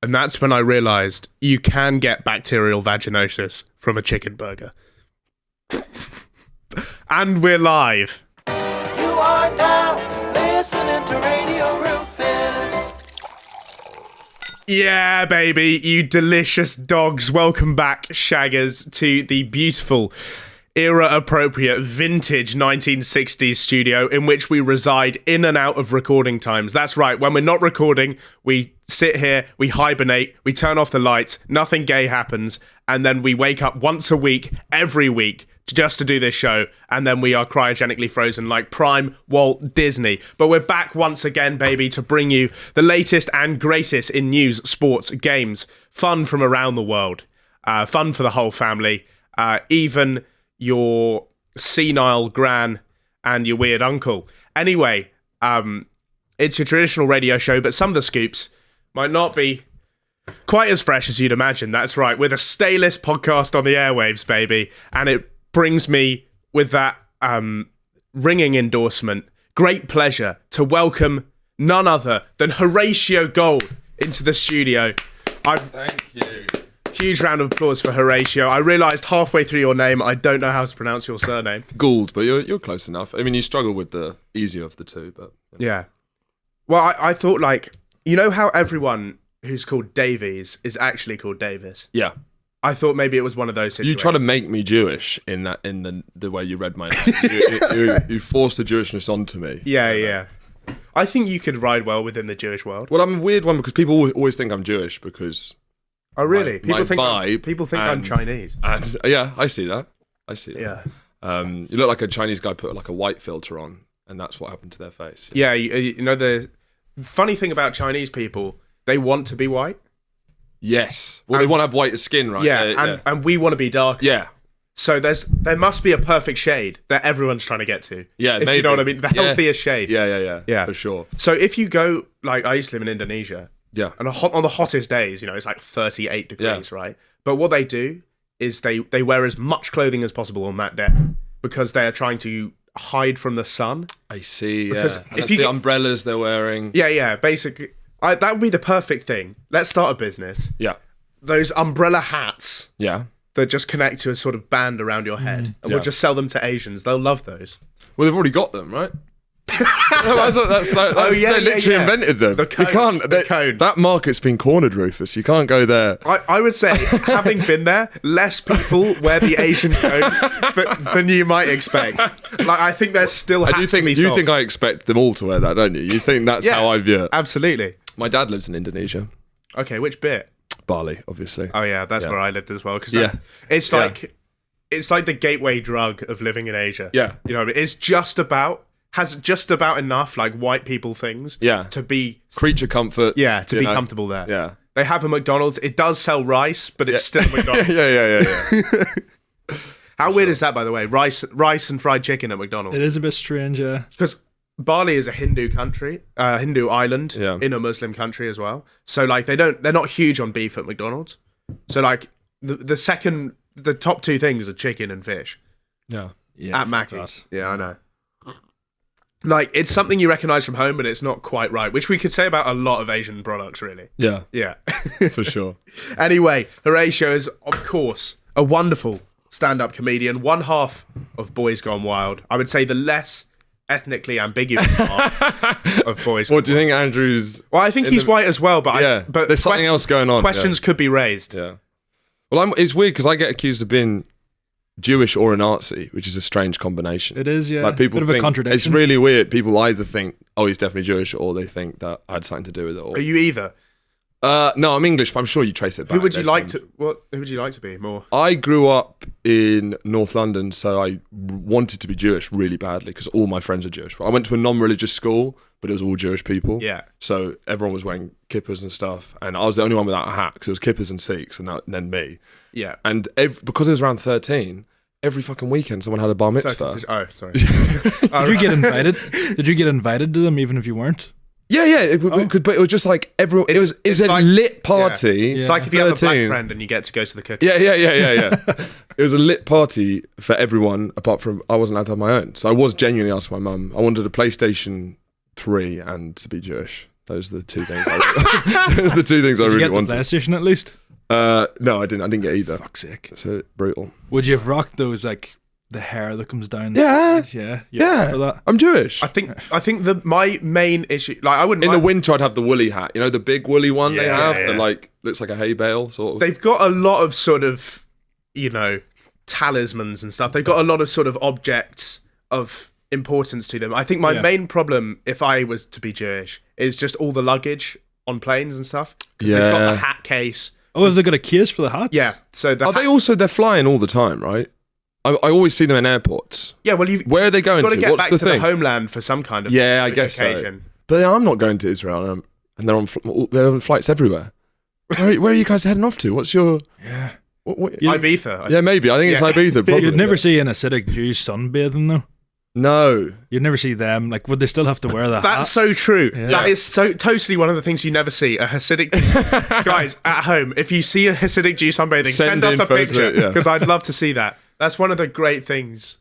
And that's when I realised you can get bacterial vaginosis from a chicken burger. And we're live. You are now listening to Radio Rufus. Yeah, baby, you delicious dogs. Welcome back, shaggers, to the beautiful, era-appropriate, vintage 1960s studio in which we reside in and out of recording times. That's right, when we're not recording, we sit here, we hibernate, we turn off the lights, nothing gay happens, and then we wake up once a week, every week, just to do this show, and then we are cryogenically frozen like prime Walt Disney. But we're back once again, baby, to bring you the latest and greatest in news, sports, games, fun from around the world, fun for the whole family, even your senile gran and your weird uncle. Anyway, it's your traditional radio show, but some of the scoops might not be quite as fresh as you'd imagine. That's right, we're the stalest podcast on the airwaves, baby, and it brings me, with that ringing endorsement, great pleasure to welcome none other than Horatio Gould into the studio. Thank you. Huge round of applause for Horatio. I realised halfway through your name, I don't know how to pronounce your surname. Gould, but you're close enough. I mean, you struggle with the easier of the two, but... Yeah. Well, I thought, like, you know how everyone who's called Davies is actually called Davis? Yeah. I thought maybe it was one of those situations. You try to make me Jewish in the way you read my name. You forced the Jewishness onto me. Yeah. I think you could ride well within the Jewish world. Well, I'm a weird one because people always think I'm Jewish because... Oh, really? People think I'm Chinese. And yeah, I see that. Yeah. You look like a Chinese guy put like a white filter on, and that's what happened to their face. Yeah, you know, the funny thing about Chinese people, they want to be white. Yes. Well, they want to have whiter skin, right? Yeah, and we want to be darker. Yeah. So there must be a perfect shade that everyone's trying to get to. Yeah, if maybe. You know what I mean? The healthiest shade. Yeah, for sure. So if you go, like, I used to live in Indonesia. Yeah. And on the hottest days, you know, it's like 38 degrees, right? But what they do is they wear as much clothing as possible on that day because they are trying to hide from the sun. I see, because if the umbrellas they're wearing. Yeah, basically. That would be the perfect thing. Let's start a business. Yeah. Those umbrella hats. Yeah. That just connect to a sort of band around your head. And we'll just sell them to Asians. They'll love those. Well, they've already got them, right? I thought they literally invented them. The cone. The cone. That market's been cornered, Rufus. You can't go there. I would say, having been there, less people wear the Asian cone than you might expect. Like, I think there's still hats to be sold. You think I expect them all to wear that, don't you? You think that's how I view it? Absolutely. My dad lives in Indonesia. Okay, which bit? Bali, obviously. Oh yeah, that's where I lived as well. Because it's like the gateway drug of living in Asia. Yeah, you know, it's has just about enough like white people things. Yeah, to be creature comfort. Yeah, to be comfortable there. Yeah, they have a McDonald's. It does sell rice, but it's still McDonald's. yeah. How weird is that, by the way? Rice and fried chicken at McDonald's. It is a bit strange, yeah. Because Bali is a Hindu country, Hindu island in a Muslim country as well. So like they're not huge on beef at McDonald's. So like the top two things are chicken and fish. Yeah. At Mackey's. Yeah, I know. Like it's something you recognise from home, but it's not quite right, which we could say about a lot of Asian products, really. Yeah. Yeah. For sure. Anyway, Horatio is, of course, a wonderful stand-up comedian, one half of Boys Gone Wild. I would say the less ethnically ambiguous part of Boys Gone Wild. What do you think Andrew's... Well, I think he's white as well, but but there's something else going on. Questions could be raised. Yeah. Well, it's weird because I get accused of being Jewish or a Nazi, which is a strange combination. It is, yeah. Like people bit of think, a contradiction. It's really weird. People either think, oh, he's definitely Jewish, or they think that I had something to do with it. Or... Are you either? No, I'm English, but I'm sure you trace it back. Who would you like to be more? I grew up in North London, so I wanted to be Jewish really badly because all my friends are Jewish. I went to a non-religious school, but it was all Jewish people. Yeah. So everyone was wearing kippahs and stuff, and I was the only one without a hat because it was kippahs and Sikhs, and then me. Yeah. And because I was around 13, every fucking weekend someone had a bar mitzvah. Oh, sorry. Did you get invited? Did you get invited to them even if you weren't? Yeah. But it was just like everyone. It was a like, lit party. Yeah. It's like if you have a black friend and you get to go to the cookie. Yeah. It was a lit party for everyone, apart from I wasn't allowed to have my own. So I was genuinely asking my mum. I wanted a PlayStation 3 and to be Jewish. Those are the two things. Those are the two things I Did you really get the wanted. PlayStation at least? No, I didn't. I didn't get either. Fuck's sake. It's brutal. Would you have rocked those, like, the hair that comes down? Yeah. Yeah. Yeah. For that? I'm Jewish. I think my main issue, like I wouldn't In the mind- winter, I'd have the woolly hat. You know, the big woolly one they Yeah, have yeah. that like looks like a hay bale, sort of. They've got a lot of sort of, talismans and stuff. They've got a lot of sort of objects of importance to them. I think my main problem, if I was to be Jewish, is just all the luggage on planes and stuff. Because they've got Yeah. the hat case. Oh, have they got a case for the hats? Yeah. So the They're flying all the time, right? I always see them in airports. yeah. Well, Where are they going got to to? get What's back the to thing? the homeland for some kind of Yeah, I guess occasion. so. But I'm not going to Israel, and they're on flights everywhere. Where are you guys heading off to? What's your... Yeah. Ibiza. Yeah, maybe. I think it's Yeah. Ibiza, probably. You'd never see an Hasidic Jew sunbathing, though. No. You'd never see them. Like, would they still have to wear the hat? That's so true. Yeah. That is so totally one of the things you never see. A Hasidic guys at home. If you see a Hasidic Jew sunbathing, send us in a photos, picture yeah. because I'd love to see that. That's one of the great things.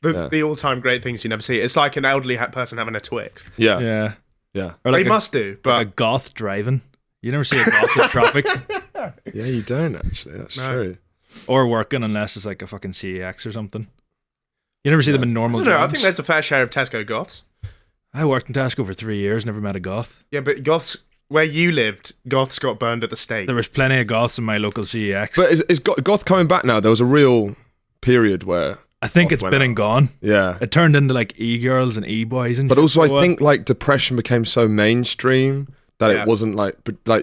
Yeah. The all-time great things you never see. It's like an elderly person having a Twix. Yeah. Yeah. Yeah. Or They like must do, a but goth driving. You never see a goth in traffic. Yeah, you don't, actually. That's No. true. Or working, unless it's like a fucking CEX or something. You never see them in I normal don't know. I jobs. think there's a fair share of Tesco goths. I worked in Tesco for 3 years, never met a goth. Yeah, but goths where you lived, goths got burned at the stake. There was plenty of goths in my local CEX. But is goth coming back now? There was a real period where... I think goth it's went been up. and gone. Yeah. It turned into like e-girls and e-boys and But shit also, I for a while. think like depression became so mainstream that Yeah. it wasn't like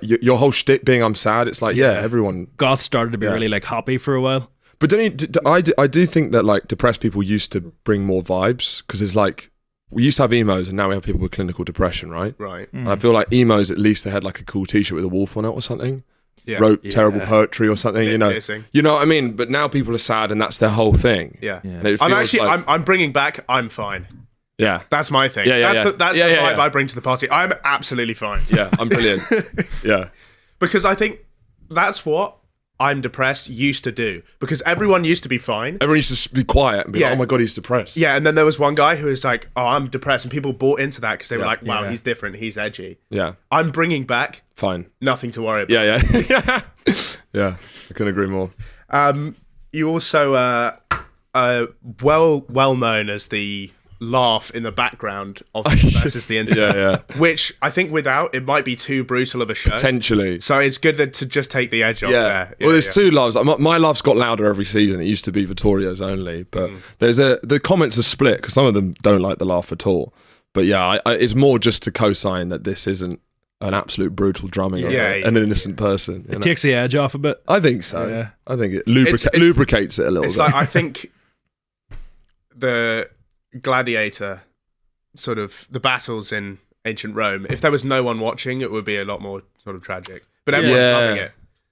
your whole shtick being I'm sad. It's like Yeah. everyone. goth started to be Yeah. really like happy for a while. But don't you, I do think that like depressed people used to bring more vibes because it's like we used to have emos and now we have people with clinical depression, right? Right. And I feel like emos at least they had like a cool T-shirt with a wolf on it or something. Yeah. Wrote Yeah. terrible poetry or something, Bit you know. piercing. You know what I mean? But now people are sad and that's their whole thing. Yeah. Yeah. And it I'm feels actually like- I'm bringing back I'm fine. yeah. That's my thing. Yeah, yeah, that's yeah. the, that's Yeah, the yeah, vibe yeah. I bring to the party. I'm absolutely fine. Yeah, I'm brilliant. Yeah. Because I think that's what I'm depressed used to do. Because everyone used to be fine. Everyone used to be quiet and be Yeah. like, oh my God, he's depressed. Yeah, and then there was one guy who was like, oh, I'm depressed. And people bought into that because they were Yeah. like, wow, Yeah. he's different. He's edgy. Yeah. I'm bringing back Fine. nothing to worry about. Yeah, yeah. Yeah. I couldn't agree more. You also well known as the laugh in the background of versus the internet. Yeah, Which I think without, it might be too brutal of a show. Potentially. So it's good to just take the edge off Yeah. there. Well, there's two loves. My love's got louder every season. It used to be Vittorio's only, but the comments are split because some of them don't like the laugh at all. But yeah, it's more just to co-sign that this isn't an absolute brutal drumming of Yeah, an innocent person. You know? Takes the edge off a bit. I think so. Yeah. I think it It's- lubricates it a little It's bit. like, I think the gladiator, sort of the battles in ancient Rome, if there was no one watching, it would be a lot more sort of tragic. But everyone's Yeah. loving it.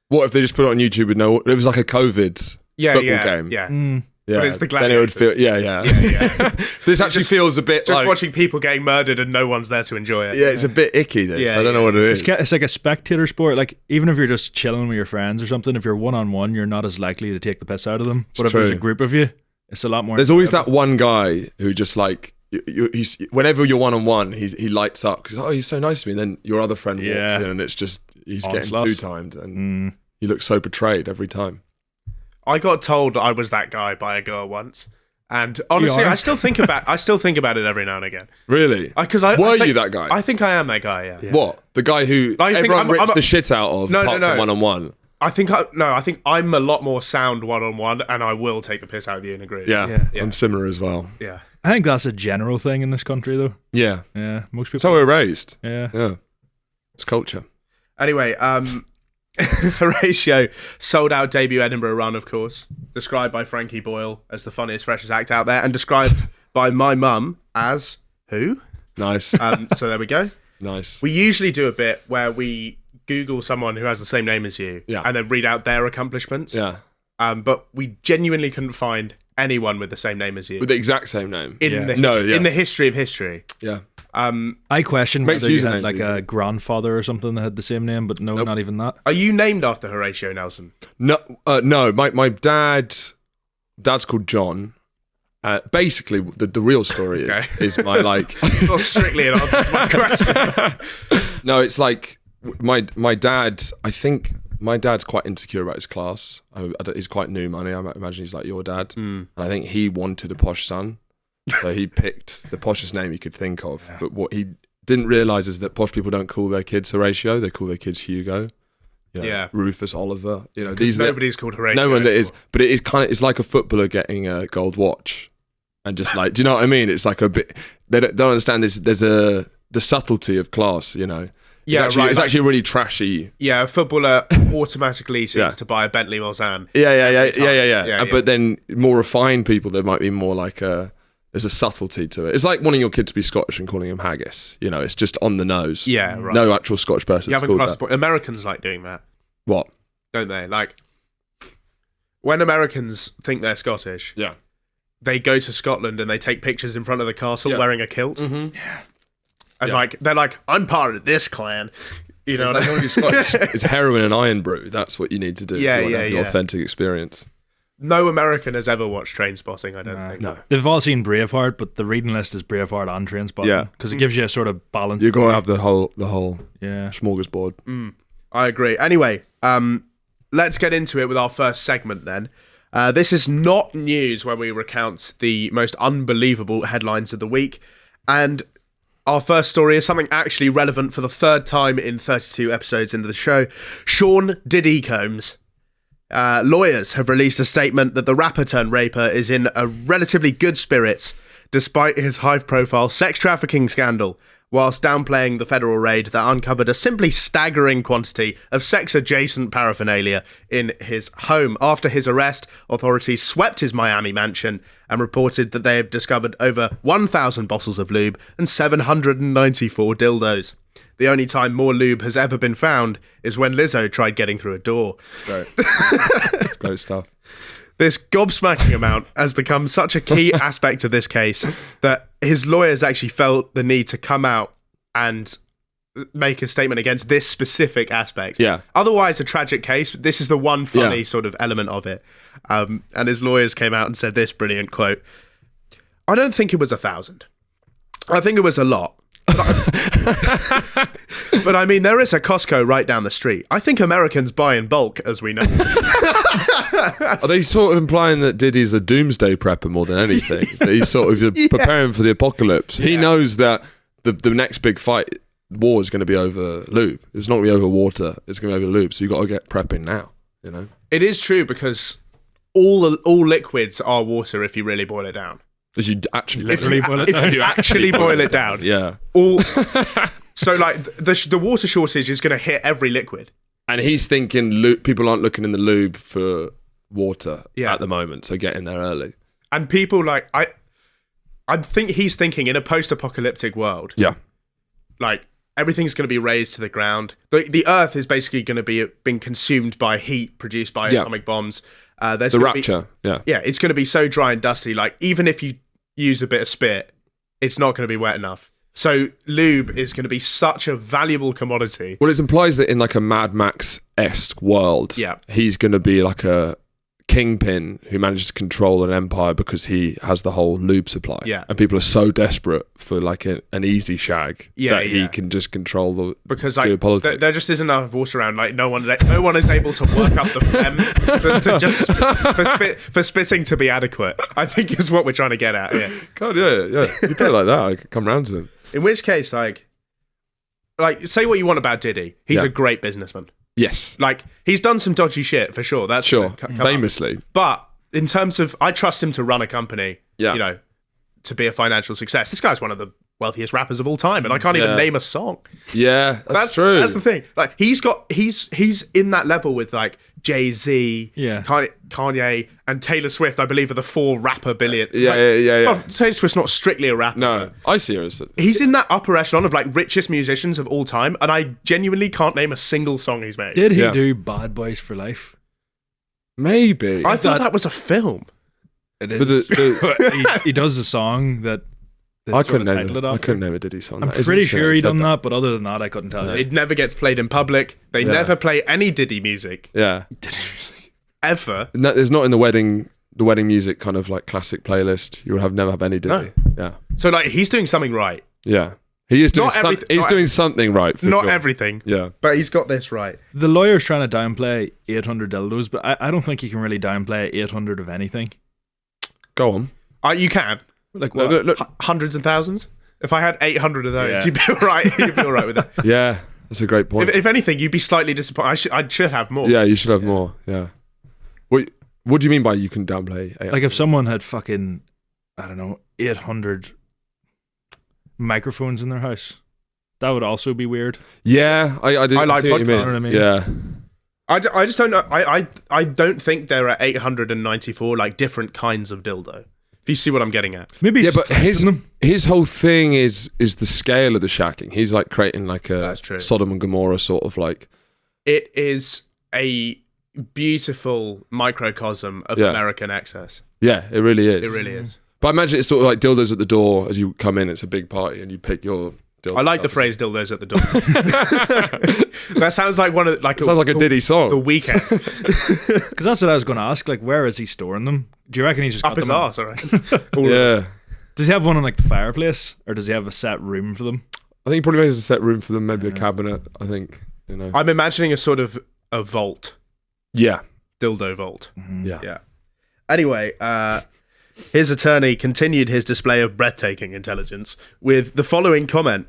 What if they just put it on YouTube with no? It was like a COVID Yeah, football yeah, game. yeah. Yeah, But it's the then it would feel. gladiators. Yeah. Yeah. This actually feels a bit Just like. watching people getting murdered and no one's there to enjoy it. Yeah, it's a bit icky. This. Yeah, I don't know yeah. what it is. It's like a spectator sport. Like, even if you're just chilling with your friends or something, if you're one-on-one, you're not as likely to take the piss out of them. But if there's a true. group of you, it's a lot more... There's always that one guy who just like he's whenever you're one-on-one, he lights up because he's so nice to me. And then your other friend Yeah. walks in and it's just he's Onslaught. getting two-timed and he looks so betrayed every time. I got told I was that guy by a girl once, and honestly, are? I still think about it every now and again. Really? Because Were think- you that guy? I think I am that guy. Yeah. What? The guy who I think everyone I'm- rips I'm- the shit out of No, apart no, from no. one-on-one. I think I'm a lot more sound one-on-one, and I will take the piss out of you in a group. Yeah, Yeah. I'm similar as well. Yeah. I think that's a general thing in this country, though. Yeah. Yeah, most people... That's how we're raised. yeah. Yeah. It's culture. Anyway, Horatio sold out debut Edinburgh run, of course, described by Frankie Boyle as the funniest, freshest act out there, and described by my mum as who? Nice. So there we go. Nice. We usually do a bit where we Google someone who has the same name as you, Yeah. and then read out their accomplishments. Yeah. But we genuinely couldn't find anyone with the same name as you With the exact same name. in the No, yeah. in the history of history. Yeah. I question Makes whether you username had like easier. a grandfather or something that had the same name, but no, not even that. Are you named after Horatio Nelson? No, no. My dad's called John, Basically, the real story is my like. Not strictly an answer to my question. No, it's like my dad. I think my dad's quite insecure about his class. He's quite new money. I imagine he's like your dad. And I think he wanted a posh son, so he picked the poshest name he could think of. But what he didn't realise is that posh people don't call their kids Horatio; they call their kids Hugo. Rufus, Oliver. Nobody's called Horatio. No one is, but it is it's like a footballer getting a gold watch, and just like, do you know what I mean? It's like a bit. They don't understand this. There's the subtlety of class, you know. It's actually really trashy. Yeah, a footballer automatically seems to buy a Bentley Mulsanne. Yeah. But then more refined people, there might be more like there's a subtlety to it. It's like wanting your kid to be Scottish and calling him haggis. You know, it's just on the nose. Yeah, right. No actual Scottish person. You haven't crossed the point. Americans like doing that. What? Don't they? Like, when Americans think they're Scottish, they go to Scotland and they take pictures in front of the castle wearing a kilt. Mm-hmm. Yeah. And like, they're like, I'm part of this clan. You know, it's heroin and iron brew. That's what you need to do. Your authentic experience. No American has ever watched Trainspotting, I don't think. No. They've all seen Braveheart, but the reading list is Braveheart and Trainspotting. Yeah. Because it gives you a sort of balance. You're going to have the whole smorgasbord. I agree. Anyway, let's get into it with our first segment then. This is not news where we recount the most unbelievable headlines of the week. And our first story is something actually relevant for the third time in 32 episodes into the show. Sean Diddy Combs. Lawyers have released a statement that the rapper turned raper is in a relatively good spirits despite his high-profile sex trafficking scandal, whilst downplaying the federal raid that uncovered a simply staggering quantity of sex-adjacent paraphernalia in his home. After his arrest, authorities swept his Miami mansion and reported that they have discovered over 1,000 bottles of lube and 794 dildos. The only time more lube has ever been found is when Lizzo tried getting through a door. Right. That's great stuff. This gobsmacking amount has become such a key aspect of this case that his lawyers actually felt the need to come out and make a statement against this specific aspect. Yeah. Otherwise, a tragic case. This is the one funny sort of element of it. And his lawyers came out and said this brilliant quote: "I don't think it was 1,000. I think it was a lot. But I mean, there is a Costco right down the street. I think Americans buy in bulk, as we know." Are they sort of implying that Diddy's a doomsday prepper more than anything? That he's sort of preparing for the apocalypse. He knows that the next big war is going to be over lube. It's not going to be over water. It's going to be over lube. So you've got to get prepping now, you know? It is true, because all liquids are water if you really boil it down. If you actually boil it down. If you actually boil it down. Yeah. So like the water shortage is going to hit every liquid. And he's thinking people aren't looking in the lube for water at the moment, so get in there early. And people like I think he's thinking in a post-apocalyptic world. Yeah. Like everything's going to be razed to the ground. The Earth is basically going to be being consumed by heat produced by atomic bombs. There's the rapture. Yeah, it's going to be so dry and dusty. Like even if you use a bit of spit, it's not going to be wet enough. So lube is going to be such a valuable commodity. Well, it implies that in like a Mad Max-esque world, he's going to be like a kingpin who manages to control an empire because he has the whole lube supply. Yeah. And people are so desperate for like an easy shag that he can just control the because like geopolitics. There just isn't enough water around. Like no one is able to work up the phlegm to just for spitting to be adequate, I think is what we're trying to get at here. God, yeah. You put it like that, I could come round to him. In which case, like say what you want about Diddy. He's a great businessman. Yes. Like, he's done some dodgy shit, for sure. That's sure. Famously. But in terms of, I trust him to run a company, you know, to be a financial success. This guy's one of the wealthiest rappers of all time, and I can't even name a song. Yeah, that's true. That's the thing. Like, he's in that level with, like, Jay-Z, Kanye, and Taylor Swift, I believe, are the 4 rapper billion. Well, Taylor Swift's not strictly a rapper. No, I see her as... He's in that upper echelon of, like, richest musicians of all time, and I genuinely can't name a single song he's made. Did he do Bad Boys for Life? Maybe. I thought that was a film. It is. He does a song that... I couldn't name a Diddy song. I'm pretty sure he done that, but other than that, I couldn't tell you. It never gets played in public. They never play any Diddy music. Yeah. Ever. There's not in the wedding the wedding music kind of like classic playlist, you would never have any Diddy. Yeah. So like he's doing something right. Yeah. He is doing Not doing something right. For Not sure. everything. Yeah. But he's got this right. The lawyer's trying to downplay 800 dildos, but I don't think you can really downplay 800 of anything. Go on. You can. Like what? Look. Hundreds and thousands. If I had 800 of those, Yeah. you'd be all right. You'd be all right with that. Yeah, that's a great point. If anything, you'd be slightly disappointed. I should have more. Yeah, you should have more. Yeah. What do you mean by you can downplay 800? Like if someone had fucking, I don't know, 800 microphones in their house, that would also be weird. Yeah, I do. I like see what you mean. podcasts. You know what I mean? Yeah. I just don't know. I don't think there are 894 like different kinds of dildo. If you see what I'm getting at. Maybe Yeah, he's but just counting them. his whole thing is the scale of the shacking. He's like creating like a That's true. Sodom and Gomorrah sort of like. It is a beautiful microcosm of Yeah. American excess. Yeah, it really is. It really is. But I imagine it's sort of like dildos at the door as you come in. It's a big party and you pick your dildo. I like the phrase "dildos at the door." That sounds like one of Sounds like a Diddy song. The Weekend Because that's what I was going to ask. Like, where is he storing them? Do you reckon he just up got his them? arse. All right. Yeah. Does he have one in like the fireplace, or does he have a set room for them? I think he probably has a set room for them, maybe a cabinet. I think, you know. I'm imagining a sort of a vault, Yeah. dildo vault. Yeah. Yeah. Anyway, his attorney continued his display of breathtaking intelligence with the following comment.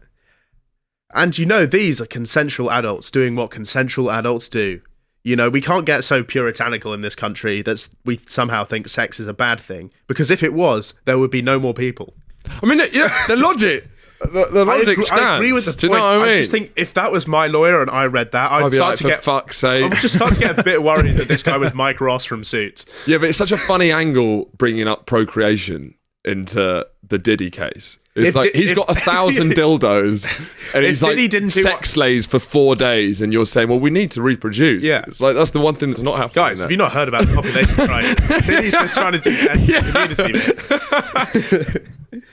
And you know, these are consensual adults doing what consensual adults do. You know, we can't get so puritanical in this country that we somehow think sex is a bad thing. Because if it was, there would be no more people. I mean, yeah, the logic. The logic stands. I agree with the Do point. you know what I mean? just think if that was my lawyer and I read that, I'd I'd be start like, to for get... fuck's I sake. would just start to get a bit worried that this guy was Mike Ross from Suits. Yeah, but it's such a funny angle bringing up procreation into the Diddy case. It's If like Di- he's if- got 1,000 dildos and If he's Diddy like didn't do sex what- slaves for 4 days, and you're saying, well, we need to reproduce. Yeah. It's like that's the one thing that's not happening. Guys, have you not heard about the population crisis? Diddy's just trying to do community, mate.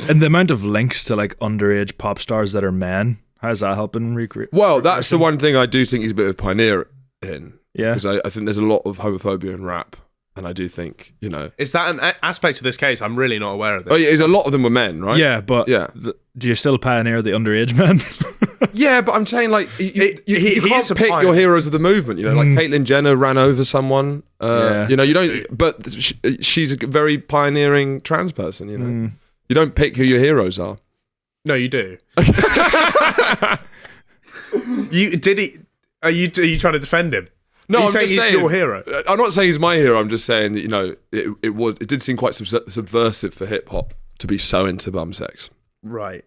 And the amount of links to like underage pop stars that are men, how's that helping recreate? Well, that's the one thing I do think he's a bit of a pioneer in. Yeah. Because I think there's a lot of homophobia in rap. And I do think, you know. Is that an aspect of this case? I'm really not aware of this. Oh, yeah, a lot of them were men, right? Yeah, but Yeah. Do you still pioneer the underage men? Yeah, but I'm saying, like, you he can't is a pick pioneer. your heroes of the movement, you know? Like, Caitlyn Jenner ran over someone. Yeah. You know, you don't... But she's a very pioneering trans person, you know? You don't pick who your heroes are. No, you do. Are you trying to defend him? No, Are you I'm saying just he's saying... your hero? I'm not saying he's my hero. I'm just saying that, you know, it did seem quite subversive for hip-hop to be so into bum sex. Right.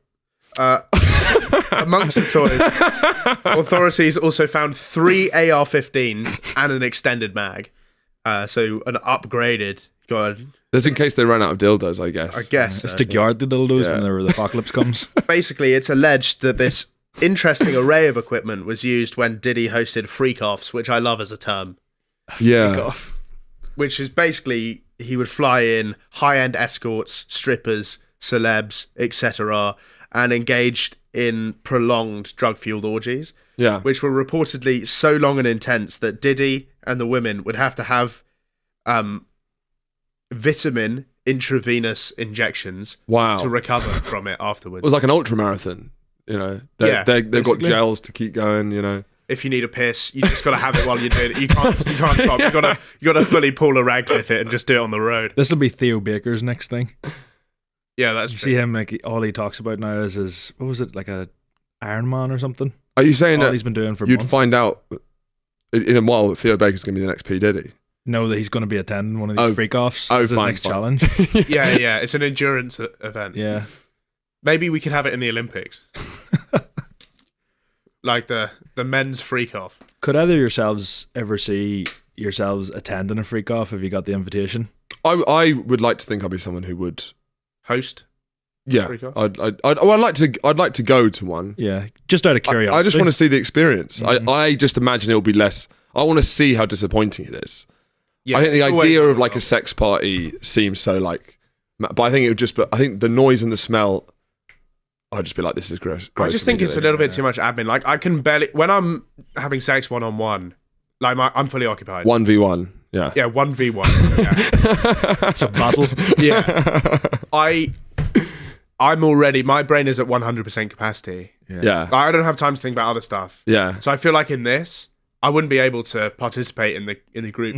Amongst the toys, authorities also found 3 AR-15s and an extended mag. So an upgraded. God, That's in case they ran out of dildos, I guess. I guess. It's to guard the dildos Yeah. when the apocalypse comes. Basically, it's alleged that this interesting array of equipment was used when Diddy hosted freak-offs, which I love as a term. Yeah. Which is basically he would fly in high-end escorts, strippers, celebs, etc., and engaged in prolonged drug-fueled orgies, Yeah. which were reportedly so long and intense that Diddy and the women would have to have vitamin intravenous injections Wow. to recover from it afterwards. It was like an ultra marathon, you know. Yeah, They've got basically. gels to keep going, you know. If you need a piss, you just got to have it while you're doing it. You can't stop. You got to fully Paula Radcliffe it and just do it on the road. This will be Theo Baker's next thing. Yeah, that's You true. see him, like, all he talks about now is his, what was it, like a Iron Man or something? Are you saying All that he's been doing for you'd months. find out in a while that Theo Baker's going to be the next P. Diddy? Know that he's going to be attending one of these freak-offs. oh, as his fine, next fine. challenge. Yeah. It's an endurance event. Yeah. Maybe we could have it in the Olympics. Like the men's freak off. Could either of yourselves ever see yourselves attending a freak-off if you got the invitation? I would like to think I'd be someone who would. Host. Yeah, Freak off? I'd like to go to one. Yeah. Just out of curiosity. I just want to see the experience. I just imagine it'll be less. I want to see how disappointing it is. Yeah, I think the it's always idea of difficult. like a sex party seems so like, but I think it would just. But I think the noise and the smell, I'd just be like, this is gross. I just think it's a little bit too much admin. Like I can barely when I'm having sex 1-on-1. Like I'm fully occupied. 1v1. Yeah. Yeah, 1v1. Yeah. It's a battle. Yeah. I'm already, my brain is at 100% capacity. Yeah. Like, I don't have time to think about other stuff. Yeah. So I feel like in this, I wouldn't be able to participate in the group.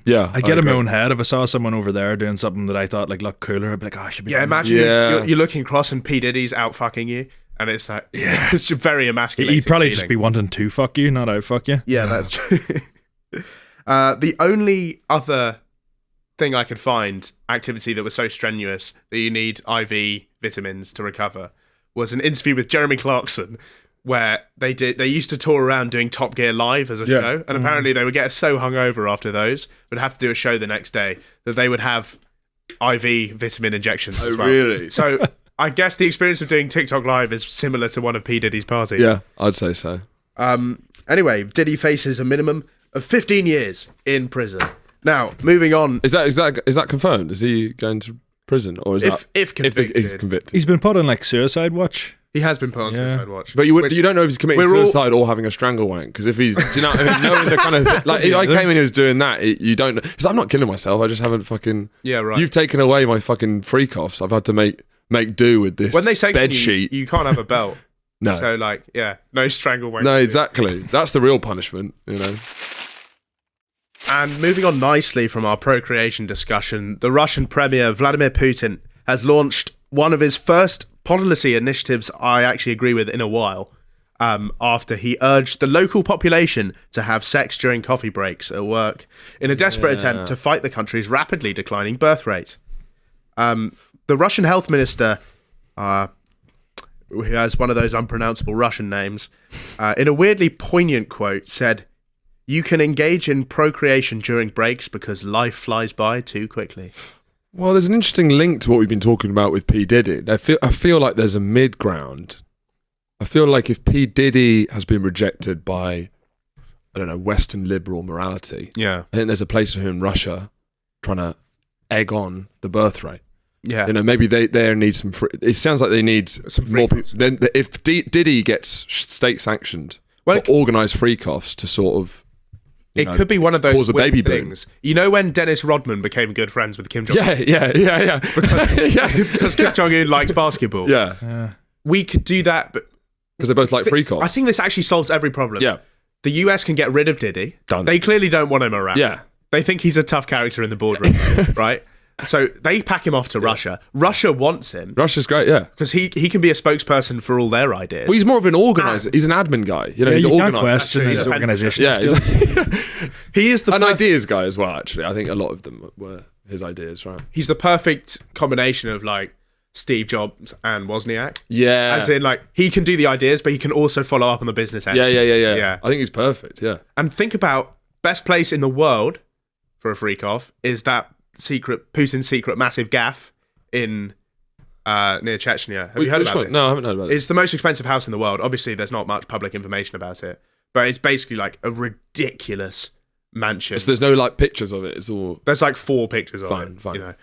Yeah. I get in my agree. own head. If I saw someone over there doing something that I thought like looked cooler, I'd be like, oh, I should be. Yeah, doing that. imagine Yeah. you're looking across and P. Diddy's out fucking you. And it's like, it's just very emasculating. He'd probably feeling. just be wanting to fuck you, not out fuck you. Yeah, that's true. The only other thing I could find, activity that was so strenuous that you need IV vitamins to recover, was an interview with Jeremy Clarkson, where they used to tour around doing Top Gear live as a show, and apparently they would get so hungover after those, would have to do a show the next day, that they would have IV vitamin injections as well. Really? So I guess the experience of doing TikTok live is similar to one of P. Diddy's parties. Yeah, I'd say so. Anyway, Diddy faces a minimum of 15 years in prison. Now, moving on. Is that confirmed? Is he going to prison, or is If convicted. if convicted? He's been put on like suicide watch. He has been put on Yeah. suicide watch. But you don't know if he's committing we're all- suicide or having a strangle wank. Because if he's, do you know what I mean? Knowing the kind of like, if I came in and he was doing that, you don't know. Because I'm not killing myself. I just haven't fucking. Yeah, right. You've taken away my fucking freak offs. I've had to make do with this. When they sanction bed you, sheet. you can't have a belt. No. So, like, yeah, no strangle wank. No, exactly. That's the real punishment. You know. And moving on nicely from our procreation discussion, the Russian Premier Vladimir Putin has launched one of his first policy initiatives I actually agree with in a while, after he urged the local population to have sex during coffee breaks at work in a desperate attempt to fight the country's rapidly declining birth rate. The Russian health minister, who has one of those unpronounceable Russian names, in a weirdly poignant quote said, "You can engage in procreation during breaks because life flies by too quickly." Well, there's an interesting link to what we've been talking about with P. Diddy. I feel like there's a mid ground. I feel like if P. Diddy has been rejected by, I don't know, Western liberal morality, Yeah. I think there's a place for him in Russia trying to egg on the birth rate. Yeah. You know, maybe they need some. It sounds like they need Some more freak-offs. people. Then if Diddy gets state sanctioned, Well, for organised freak-offs to sort of, you It know, could be one of those cause a weird baby boom. things. You know when Dennis Rodman became good friends with Kim Jong-un? Yeah. yeah. Because Kim Jong-un likes basketball. Yeah, We could do that, but because they both like freak-offs. I think this actually solves every problem. Yeah. The US can get rid of Diddy. Done. They clearly don't want him around. Yeah. They think he's a tough character in the boardroom, right? So they pack him off to Russia. Russia wants him Russia's great, yeah. because he can be a spokesperson for all their ideas. Well, he's more of an organizer. He's an admin guy. You know, Yeah, he's you an can't organizer. question Actually, his yeah. organisation Yeah, skills. He is the an perf- ideas guy as well. Actually, I think a lot of them were his ideas, right? he's the perfect combination of like Steve Jobs and Wozniak. Yeah, As in, like, he can do the ideas, but he can also follow up on the business end. yeah. Yeah. I think he's perfect. Yeah, And think about best place in the world for a freak off is that Putin's secret massive gaff in near Chechnya. Have you heard Which about one? it? No, I haven't heard about it. It's the most expensive house in the world. Obviously, there's not much public information about it, but it's basically like a ridiculous mansion. So there's no like pictures of it. It's all There's like 4 pictures of Fine, it. fine. You know,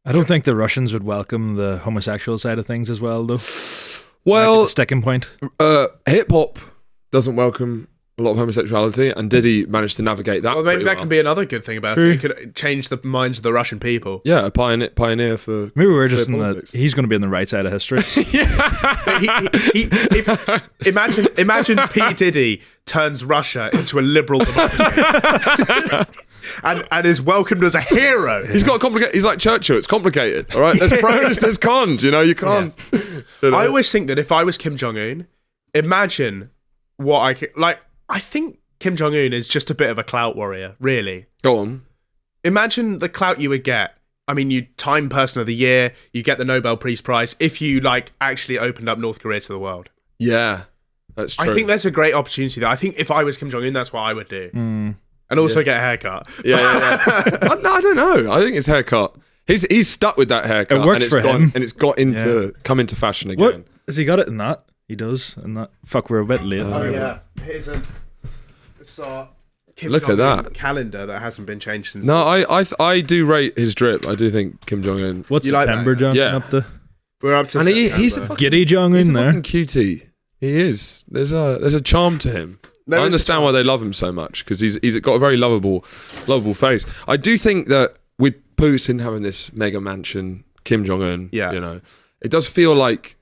I don't think the Russians would welcome the homosexual side of things as well, though. Might be well. the sticking point. Hip hop doesn't welcome a lot of homosexuality, and Diddy managed to navigate that. well, maybe pretty that well. can be another good thing about True. it. It could change the minds of the Russian people. Yeah, a pioneer for. Maybe we're just Clear in the. politics. He's going to be on the right side of history. Imagine P. Diddy turns Russia into a liberal democracy and is welcomed as a hero. He's got a complicated. He's like Churchill. It's complicated. All right, there's pros, there's cons. You know, you can't. You know. I always think that if I was Kim Jong-un, imagine what I could... Like, I think Kim Jong-un is just a bit of a clout warrior, really. Go on. Imagine the clout you would get. I mean, you Time Person of the Year, you get the Nobel Peace Prize if you, like, actually opened up North Korea to the world. Yeah, that's true. I think there's a great opportunity there. I think if I was Kim Jong-un, that's what I would do. And also get a haircut. Yeah. I don't know. I think his haircut. He's stuck with that haircut. It worked and it's for gone, him. and it's got into come into fashion again. What? Has he got it in that? He does. In that. Fuck, we're a bit late. Oh, yeah. Here's our Kim Look at Jong-un that. calendar that hasn't been changed since... No, I do rate his drip. I do think Kim Jong Un. What's You like September, that? John? Yeah. Up to We're up to And he's a September. fucking, Giddy Jong he's in a there. fucking cutie. He is. There's a charm to him. I understand why they love him so much, because he's got a very lovable face. I do think that with Putin having this mega mansion, Kim Jong-un, it does feel like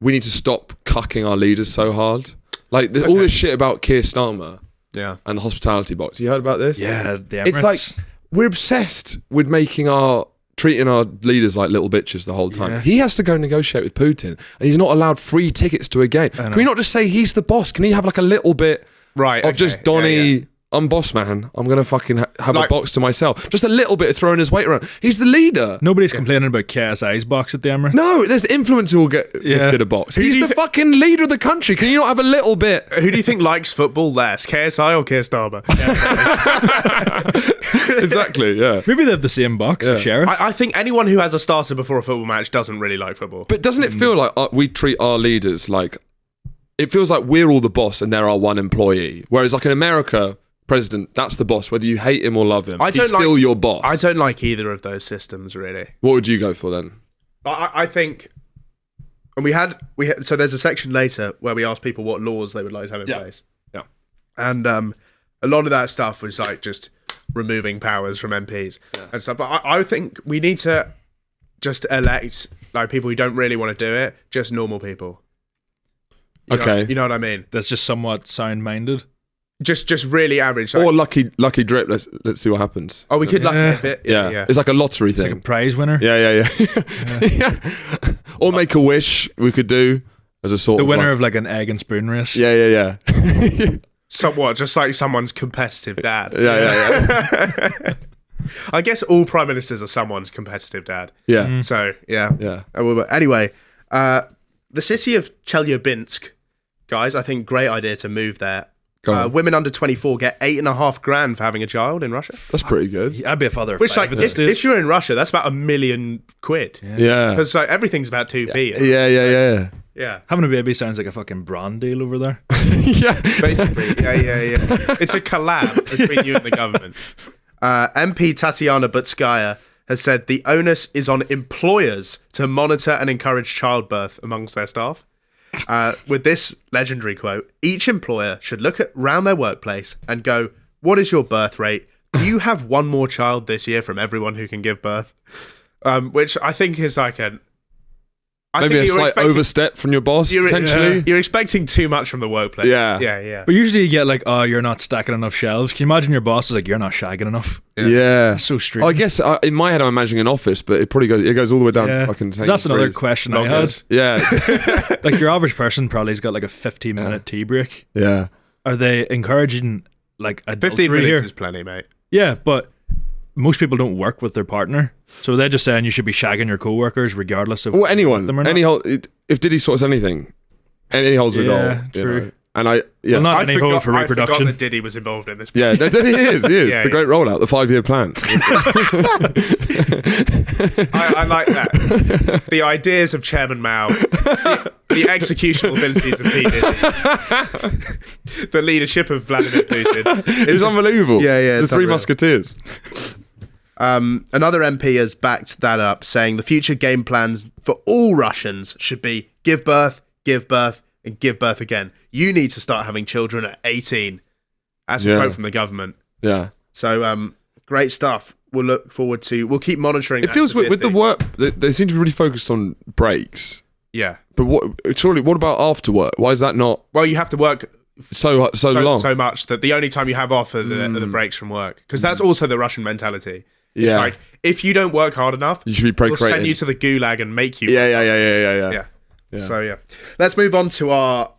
we need to stop cucking our leaders so hard. Like all this shit about Keir Starmer and the hospitality box. You heard about this? Yeah, the Emirates. It's like we're obsessed with treating our leaders like little bitches the whole time. Yeah. He has to go negotiate with Putin, and he's not allowed free tickets to a game. Can we not just say he's the boss? Can he have like a little bit of just Donny? I'm boss man. I'm going to fucking have a box to myself. Just a little bit of throwing his weight around. He's the leader. Nobody's complaining about KSI's box at the Emirates. No, there's influencers who will get a box. He's the fucking leader of the country. Can you not have a little bit? Who do you think likes football less, KSI or Keir Starmer? Exactly, yeah. Maybe they have the same box, share it. I think anyone who has a starter before a football match doesn't really like football. But doesn't it feel like we treat our leaders like... It feels like we're all the boss and they're our one employee. Whereas like in America... President, that's the boss. Whether you hate him or love him, he's still your boss. I don't like either of those systems, really. What would you go for then? I think, and we had. So there's a section later where we asked people what laws they would like to have in place. Yeah, and a lot of that stuff was like just removing powers from MPs and stuff. But I think we need to just elect like people who don't really want to do it, just normal people. You know what I mean? That's just somewhat sound-minded. Just really average. Or lucky drip. Let's see what happens. Oh, we could lucky a bit. Yeah. It's like a lottery thing. It's like a prize winner. Yeah. Or make a wish. We could do as a sort the of winner of like an egg and spoon race. Yeah. Somewhat, just like someone's competitive dad. Yeah. I guess all prime ministers are someone's competitive dad. Yeah. So anyway, the city of Chelyabinsk, guys. I think great idea to move there. Women under 24 get $8,500 for having a child in Russia. That's pretty good. I'd be a father. Which, like, if you're in Russia, that's about $1 million. Yeah. Because like everything's about 2p. Yeah. Having a baby sounds like a fucking brand deal over there. Yeah. Basically. Yeah. It's a collab between you and the government. MP Tatiana Butskaya has said the onus is on employers to monitor and encourage childbirth amongst their staff. With this legendary quote, each employer should look around their workplace and go, what is your birth rate? Do you have one more child this year from everyone who can give birth? Which I think is like maybe a slight overstep from your boss, potentially. You're expecting too much from the workplace. Yeah. But usually you get like, oh, you're not stacking enough shelves. Can you imagine your boss is like, you're not shagging enough? Yeah. That's so strange. I guess in my head I'm imagining an office, but it goes all the way down to fucking... That's another question I had. Yeah. Like your average person probably has got like a 15-minute tea break. Yeah. Are they encouraging like adultery 15 minutes here? is plenty, mate. Yeah, but most people don't work with their partner, so they're just saying you should be shagging your co-workers regardless of anyone. them or not. If Diddy sorts anything, any holds a goal. Yeah, true. You know. And I not any hold for reproduction. I forgot that Diddy was involved in this. Yeah, he is. The great rollout, the 5-year plan. I like that. The ideas of Chairman Mao, the executional abilities of P. Diddy, the leadership of Vladimir Putin. It's unbelievable. Yeah. The Three Musketeers. Another MP has backed that up, saying the future game plans for all Russians should be give birth, and give birth again. You need to start having children at 18. That's a quote from the government. Yeah. So, great stuff. We'll keep monitoring. It feels with the work, they seem to be really focused on breaks. Yeah. But what about after work? Why is that not? Well, you have to work so long. So much that the only time you have off are the breaks from work. Because that's also the Russian mentality. It's like, if you don't work hard enough, you should be procreating. We'll send you to the gulag and make you. Yeah. So, let's move on to our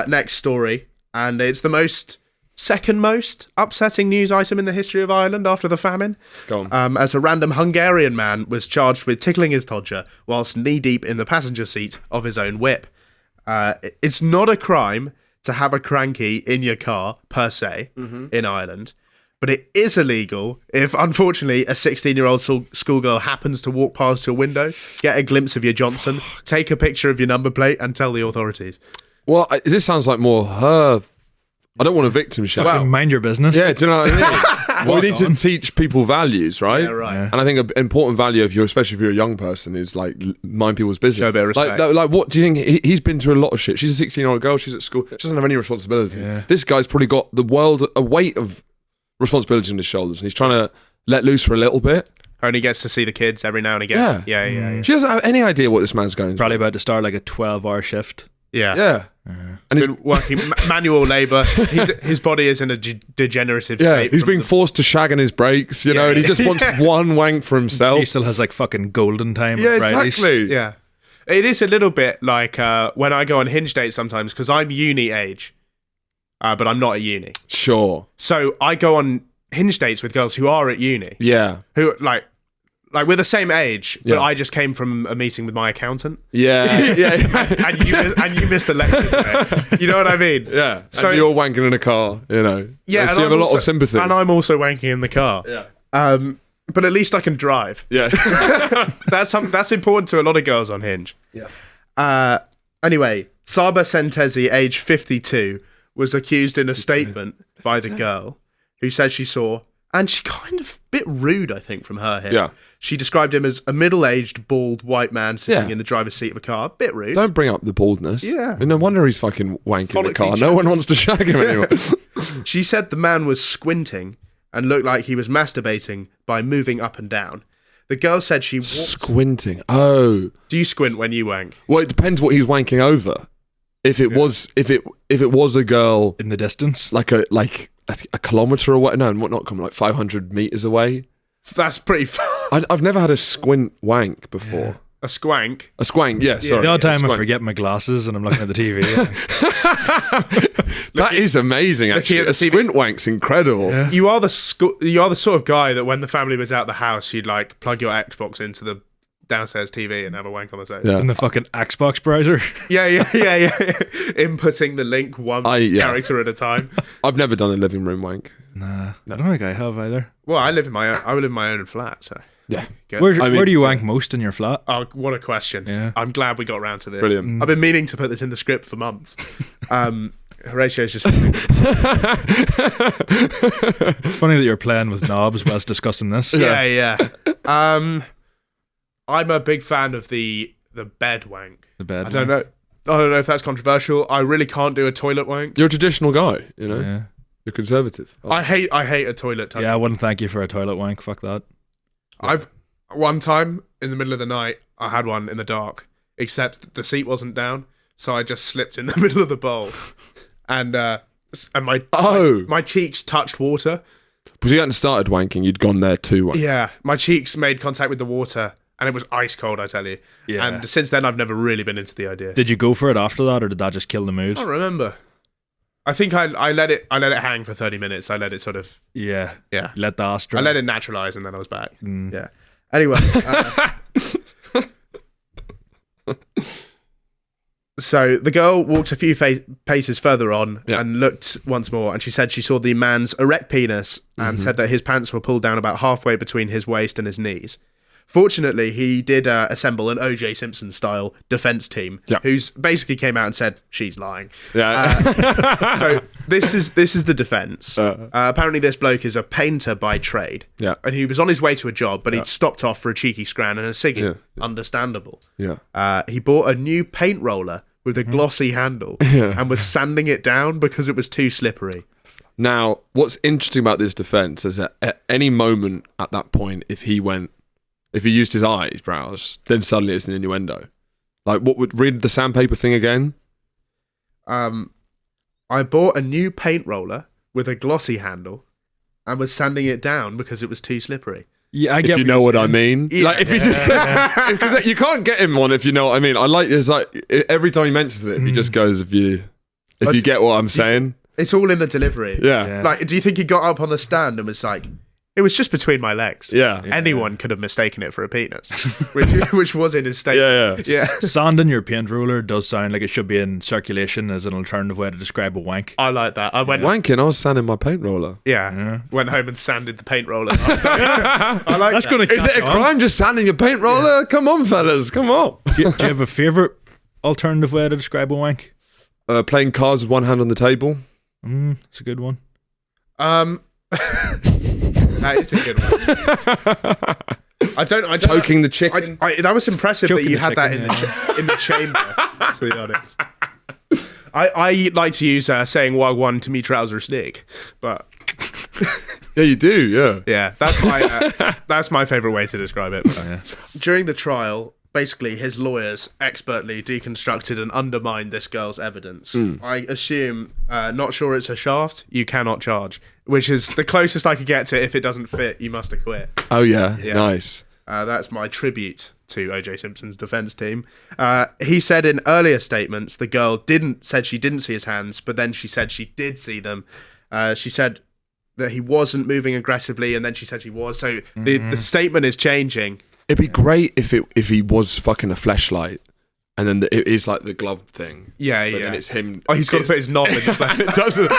next story. And it's the second most upsetting news item in the history of Ireland after the famine. Go on. As a random Hungarian man was charged with tickling his todger whilst knee-deep in the passenger seat of his own whip. It's not a crime to have a cranky in your car, per se, in Ireland. But it is illegal if, unfortunately, a 16-year-old schoolgirl happens to walk past your window, get a glimpse of your Johnson, take a picture of your number plate, and tell the authorities. Well, this sounds like more her... I don't want a victim shame. Mind your business. Yeah, do you know what I we need to teach people values, right? Yeah, right. Yeah. And I think an important value of you, especially if you're a young person, is like mind people's business. Show a bit of respect. Like what do you think? He's been through a lot of shit. She's a 16-year-old girl. She's at school. She doesn't have any responsibility. Yeah. This guy's probably got the world, a weight of responsibility on his shoulders, and he's trying to let loose for a little bit. Only gets to see the kids every now and again. Yeah. She doesn't have any idea what this man's going through. Probably about to start like a 12-hour shift. Yeah. And he's Been working manual labour. His body is in a degenerative state. he's from being the- forced to shag on his breaks, you know, and he just wants one wank for himself. She still has like fucking golden time Yeah, on Fridays. exactly. Yeah. It is a little bit like when I go on Hinge dates sometimes, because I'm uni age, but I'm not at uni. Sure. So I go on Hinge dates with girls who are at uni, Yeah. who like we're the same age, but Yeah. I just came from a meeting with my accountant, Yeah. Yeah. and you missed a lecture today. You know what I mean? Yeah. So- and you're wanking in a car, you know. Yeah. So and you have I'm a lot also- of sympathy. and I'm also wanking in the car. Yeah. But at least I can drive. Yeah. That's important to a lot of girls on Hinge. Yeah. Anyway, Saba Sentezi, age 52, was accused in a statement by the girl who said she saw, and she kind of a bit rude, I think, from her here. Yeah. She described him as a middle-aged, bald white man sitting Yeah. in the driver's seat of a car. A bit rude. Don't bring up the baldness. Yeah. And no wonder he's fucking wanking in the car. Follically No shag. one wants to shag him anymore. She said the man was squinting and looked like he was masturbating by moving up and down. The girl said she walked... Squinting. Oh. Do you squint when you wank? Well, it depends what he's wanking over. If it was a girl In the distance. like a kilometre away, no, not come like 500 meters away. That's pretty far. I've never had a squint wank before. A squank. A squank, yeah, sorry. The odd yeah, time I squank. forget my glasses and I'm looking at the TV. That is amazing, actually. at the A TV. squint wank's incredible. Yeah. You are the sort of guy that when the family was out the house, you'd like plug your Xbox into the downstairs TV and have a wank on the side. Yeah. In the fucking Xbox browser. Yeah. Inputting the link one character at a time. I've never done a living room wank. Nah, I don't think I have either. Well, I live in my own flat, so Yeah. good. Where do you wank most in your flat? Oh, what a question! Yeah. I'm glad we got around to this. Brilliant. I've been meaning to put this in the script for months. Horatio's just It's funny that you're playing with knobs whilst discussing this. yeah. I'm a big fan of the bed wank. The bed. I don't know if that's controversial. I really can't do a toilet wank. You're a traditional guy, you know. Yeah. You're conservative. I hate a toilet tunnel. Yeah, I wouldn't thank you for a toilet wank. Fuck that. I've one time in the middle of the night I had one in the dark, except the seat wasn't down, so I just slipped in the middle of the bowl, and my cheeks touched water. Because you hadn't started wanking, you'd gone there too. Wank. Yeah, my cheeks made contact with the water, and it was ice cold. I tell you. Yeah. And since then, I've never really been into the idea. Did you go for it after that, or did that just kill the mood? I don't remember. I think I let it hang for 30 minutes. I let it sort of Yeah. yeah. Let the ass dry. I let it naturalize, and then I was back. Mm. Yeah. Anyway. So the girl walked a few paces further on and looked once more, and she said she saw the man's erect penis and said that his pants were pulled down about halfway between his waist and his knees. Fortunately, he did assemble an O.J. Simpson style defense team, who's basically came out and said she's lying. Yeah. So this is the defense. Apparently, this bloke is a painter by trade. Yeah. And he was on his way to a job, but he'd stopped off for a cheeky scran and a ciggy. Yeah. Understandable. Yeah. He bought a new paint roller with a glossy handle and was sanding it down because it was too slippery. Now, what's interesting about this defense is that at any moment at that point, if he used his eyebrows, then suddenly it's an innuendo. Like, what would read the sandpaper thing again? I bought a new paint roller with a glossy handle and was sanding it down because it was too slippery. Yeah, I get If you what know you're what I saying. mean. Like, if he just because you can't get him one if you know what I mean. I like this. Like every time he mentions it, he just goes, "If you get what I'm saying." It's all in the delivery. Yeah. Like, do you think he got up on the stand and was like, it was just between my legs? Yeah. Anyone could have mistaken it for a penis, which was in his statement. Yeah. Yeah. Sanding your paint roller does sound like it should be in circulation as an alternative way to describe a wank. I like that. I went, Wanking, I was sanding my paint roller. went home and sanded the paint roller last night. I like That's that. going to Is it a crime just sanding your paint roller? Come on, fellas, come on. Do you have a favourite alternative way to describe a wank? Playing cards with one hand on the table. It's a good one. That is a good one. I don't Choking the chicken. that was impressive Choking that you the had that chicken, in the chamber, to be honest. I like to use saying Wagwan to me trouser snake, but Yeah, you do. Yeah. yeah, that's my favourite way to describe it. During the trial, basically his lawyers expertly deconstructed and undermined this girl's evidence. I assume, not sure it's a shaft, you cannot charge, which is the closest I could get to if it doesn't fit, you must acquit. Oh yeah. Nice. That's my tribute to O.J. Simpson's defense team. He said in earlier statements the girl said she didn't see his hands, but then she said she did see them. She said that he wasn't moving aggressively, and then she said he was. So the statement is changing. It'd be great if he was fucking a fleshlight, and then it is like the glove thing. Yeah, but yeah. then it's him. Oh, he's got to put his knob in the flash. It doesn't.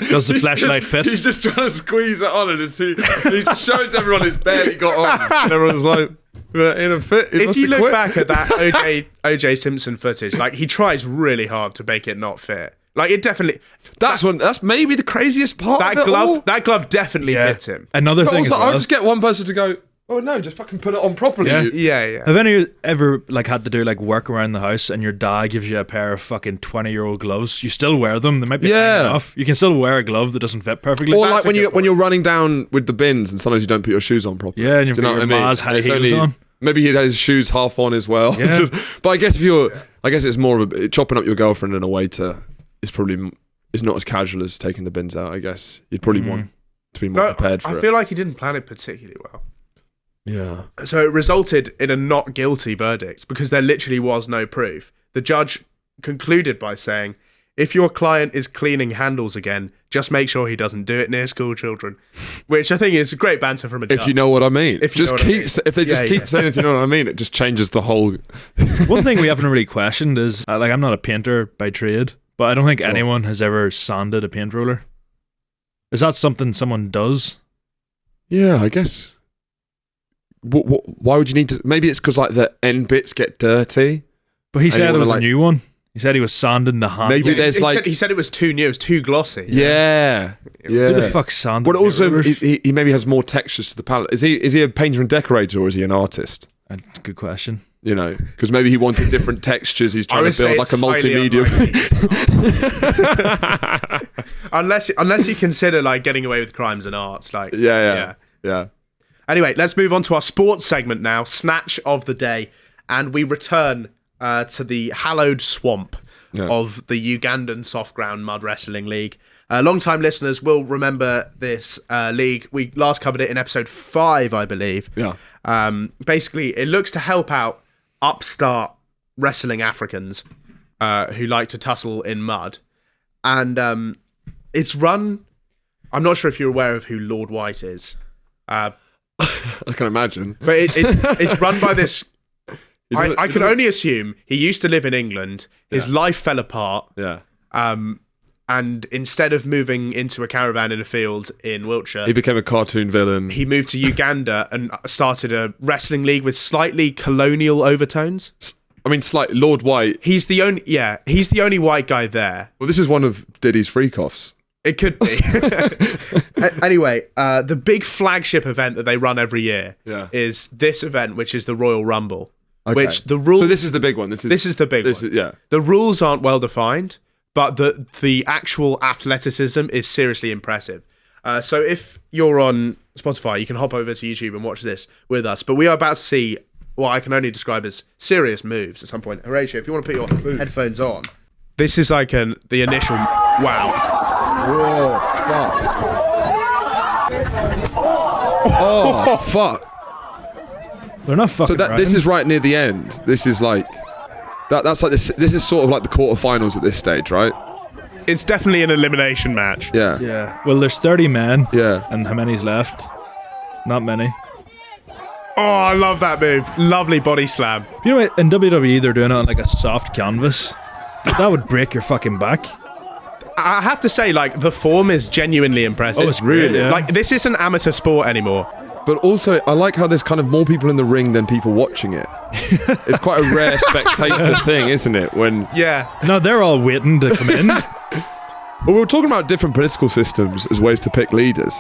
Does the flashlight fit? He's just trying to squeeze it on, and he's just showing to everyone it's barely got on. And everyone's like, in a fit. If you look back at that OJ Simpson footage, like he tries really hard to make it not fit. Like it definitely. That's maybe the craziest part. That of it glove. all. That glove definitely fits him. Another But thing also, as well. I'll just get one person to go. Oh no, just fucking put it on properly. Yeah. Yeah. Have any ever like had to do like work around the house and your dad gives you a pair of fucking 20-year-old gloves? You still wear them. They might be hanging off. You can still wear a glove that doesn't fit perfectly. Or That's like a good when you're running down with the bins and sometimes you don't put your shoes on properly. Yeah, and you've Do you know got what your I mean? ma's high And it's heels on. Maybe he had his shoes half on as well. Yeah. But I guess I guess it's more of chopping up your girlfriend in a way it's not as casual as taking the bins out. I guess you'd probably want to be more prepared for it. I feel like he didn't plan it particularly well. Yeah. So it resulted in a not guilty verdict because there literally was no proof. The judge concluded by saying, if your client is cleaning handles again, just make sure he doesn't do it near school children. Which I think is great banter from a judge. If you know what I mean. If you know what I mean. If they just keep saying if you know what I mean, it just changes the whole. One thing we haven't really questioned is like I'm not a painter by trade, but I don't think anyone has ever sanded a paint roller. Is that something someone does? Yeah, I guess. Why would you need to? Maybe it's because like the end bits get dirty. But he said it was like, a new one. He said he was sanding the hand. Maybe there's he said it was too new, it was too glossy. Yeah. Who the fuck sanded? But also, rollers? he maybe has more textures to the palette. Is he a painter and decorator, or is he an artist? Good question. You know, because maybe he wanted different textures. He's trying I would to build say like a it's multimedia. unless you consider like getting away with crimes and arts, like Yeah. Anyway, let's move on to our sports segment now, Snatch of the Day, and we return to the hallowed swamp of the Ugandan Soft Ground Mud Wrestling League. Long-time listeners will remember this league. We last covered it in episode 5, I believe. Yeah. Basically, it looks to help out upstart wrestling Africans who like to tussle in mud. And it's run... I'm not sure if you're aware of who Lord White is. I can imagine. But it's run by this... I can only assume he used to live in England. His life fell apart. Yeah. And instead of moving into a caravan in a field in Wiltshire, He became a cartoon villain. he moved to Uganda and started a wrestling league with slightly colonial overtones. I mean, Lord White. He's the only white guy there. Well, this is one of Diddy's freak-offs. It could be. Anyway, the big flagship event that they run every year is this event, which is the Royal Rumble. Okay. Which the rules. So this is the big one. This is the big one. Yeah. The rules aren't well defined, but the actual athleticism is seriously impressive. So if you're on Spotify, you can hop over to YouTube and watch this with us. But we are about to see what I can only describe as serious moves at some point. Horatio, if you want to put your headphones on. This is like the initial... Wow. Whoa, fuck. Oh, fuck. They're not fucking. So this is right near the end. This is like... That's like this is sort of like the quarterfinals at this stage, right? It's definitely an elimination match. Yeah. Yeah. Well, there's 30 men. Yeah. And how many's left? Not many. Oh, I love that move. Lovely body slam. You know what? In WWE, they're doing it on like a soft canvas. That would break your fucking back. I have to say, like, the form is genuinely impressive. Oh, it's great, yeah. Like, this isn't amateur sport anymore. But also, I like how there's kind of more people in the ring than people watching it. It's quite a rare spectator thing, isn't it? When No, they're all waiting to come in. Well, we were talking about different political systems as ways to pick leaders.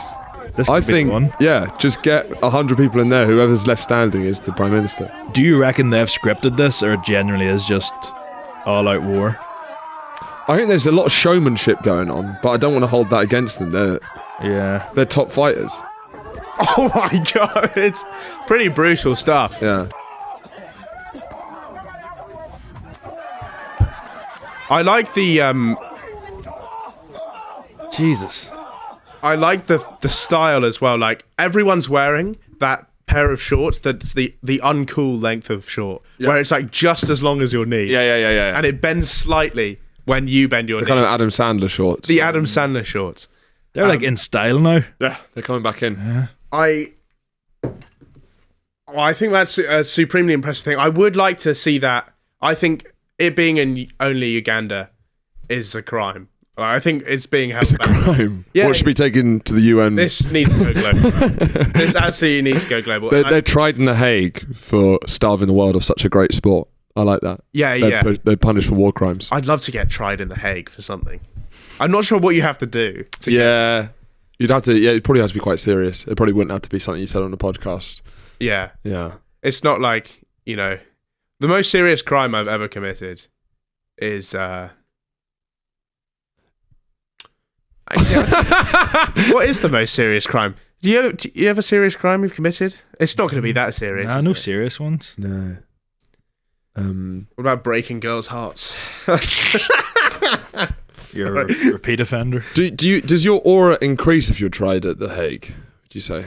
This I could be the one. think, yeah, just get 100 people in there. Whoever's left standing is the Prime Minister. Do you reckon they've scripted this, or it genuinely is just all-out war? I think there's a lot of showmanship going on, but I don't want to hold that against them. They're top fighters. Oh my god, it's pretty brutal stuff. Yeah. I like the Jesus. I like the style as well. Like everyone's wearing that pair of shorts that's the uncool length of short, where it's like just as long as your knees. Yeah. And it bends slightly when you bend your knees. Kind of Adam Sandler shorts. The Adam Sandler shorts. They're like in style now. Yeah, they're coming back in. Yeah. I think that's a supremely impressive thing. I would like to see that. I think it being in only Uganda is a crime. I think it's being held back. It's a crime. Yeah. What should be taken to the UN? This needs to go global. This absolutely needs to go global. They're tried in The Hague for starving the world of such a great sport. I like that. They're punished for war crimes. I'd love to get tried in The Hague for something. I'm not sure what you have to do. You'd have to. Yeah, it probably has to be quite serious. It probably wouldn't have to be something you said on the podcast. Yeah. Yeah. It's not like, the most serious crime I've ever committed is what is the most serious crime? Do you have a serious crime you've committed? It's not going to be that serious. Nah, is no it? serious ones. No. What about breaking girls' hearts? You're a repeat offender. Does your aura increase if you're tried at The Hague? Would you say?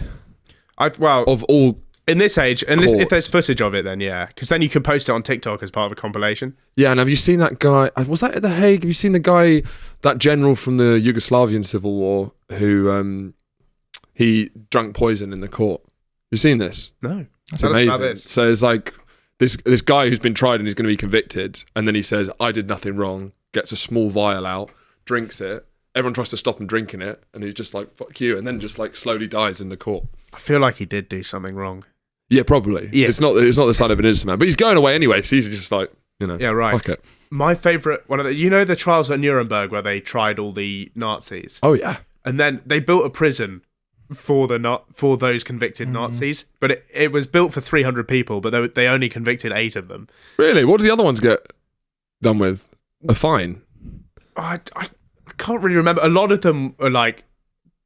Of all in this age, and courts. if there's footage of it, then yeah, because then you can post it on TikTok as part of a compilation. Yeah, and have you seen that guy? Was that at The Hague? Have you seen the guy, that general from the Yugoslavian civil war, who he drank poison in the court? You seen this? No, It's tell us amazing. about this. So it's like this guy who's been tried and he's going to be convicted, and then he says, "I did nothing wrong." Gets a small vial out, drinks it. Everyone tries to stop him drinking it, and he's just like, "Fuck you," and then just like slowly dies in the court. I feel like he did do something wrong. Yeah, probably. Yeah. It's not the sign of an innocent man, but he's going away anyway. So he's just like, Yeah, right. Fuck it. My favourite one of the trials at Nuremberg where they tried all the Nazis, Oh yeah. and then they built a prison for those convicted Nazis, but it was built for 300 people, but they only convicted 8 of them. Really? What do the other ones get done with? A fine? I can't really remember. A lot of them were like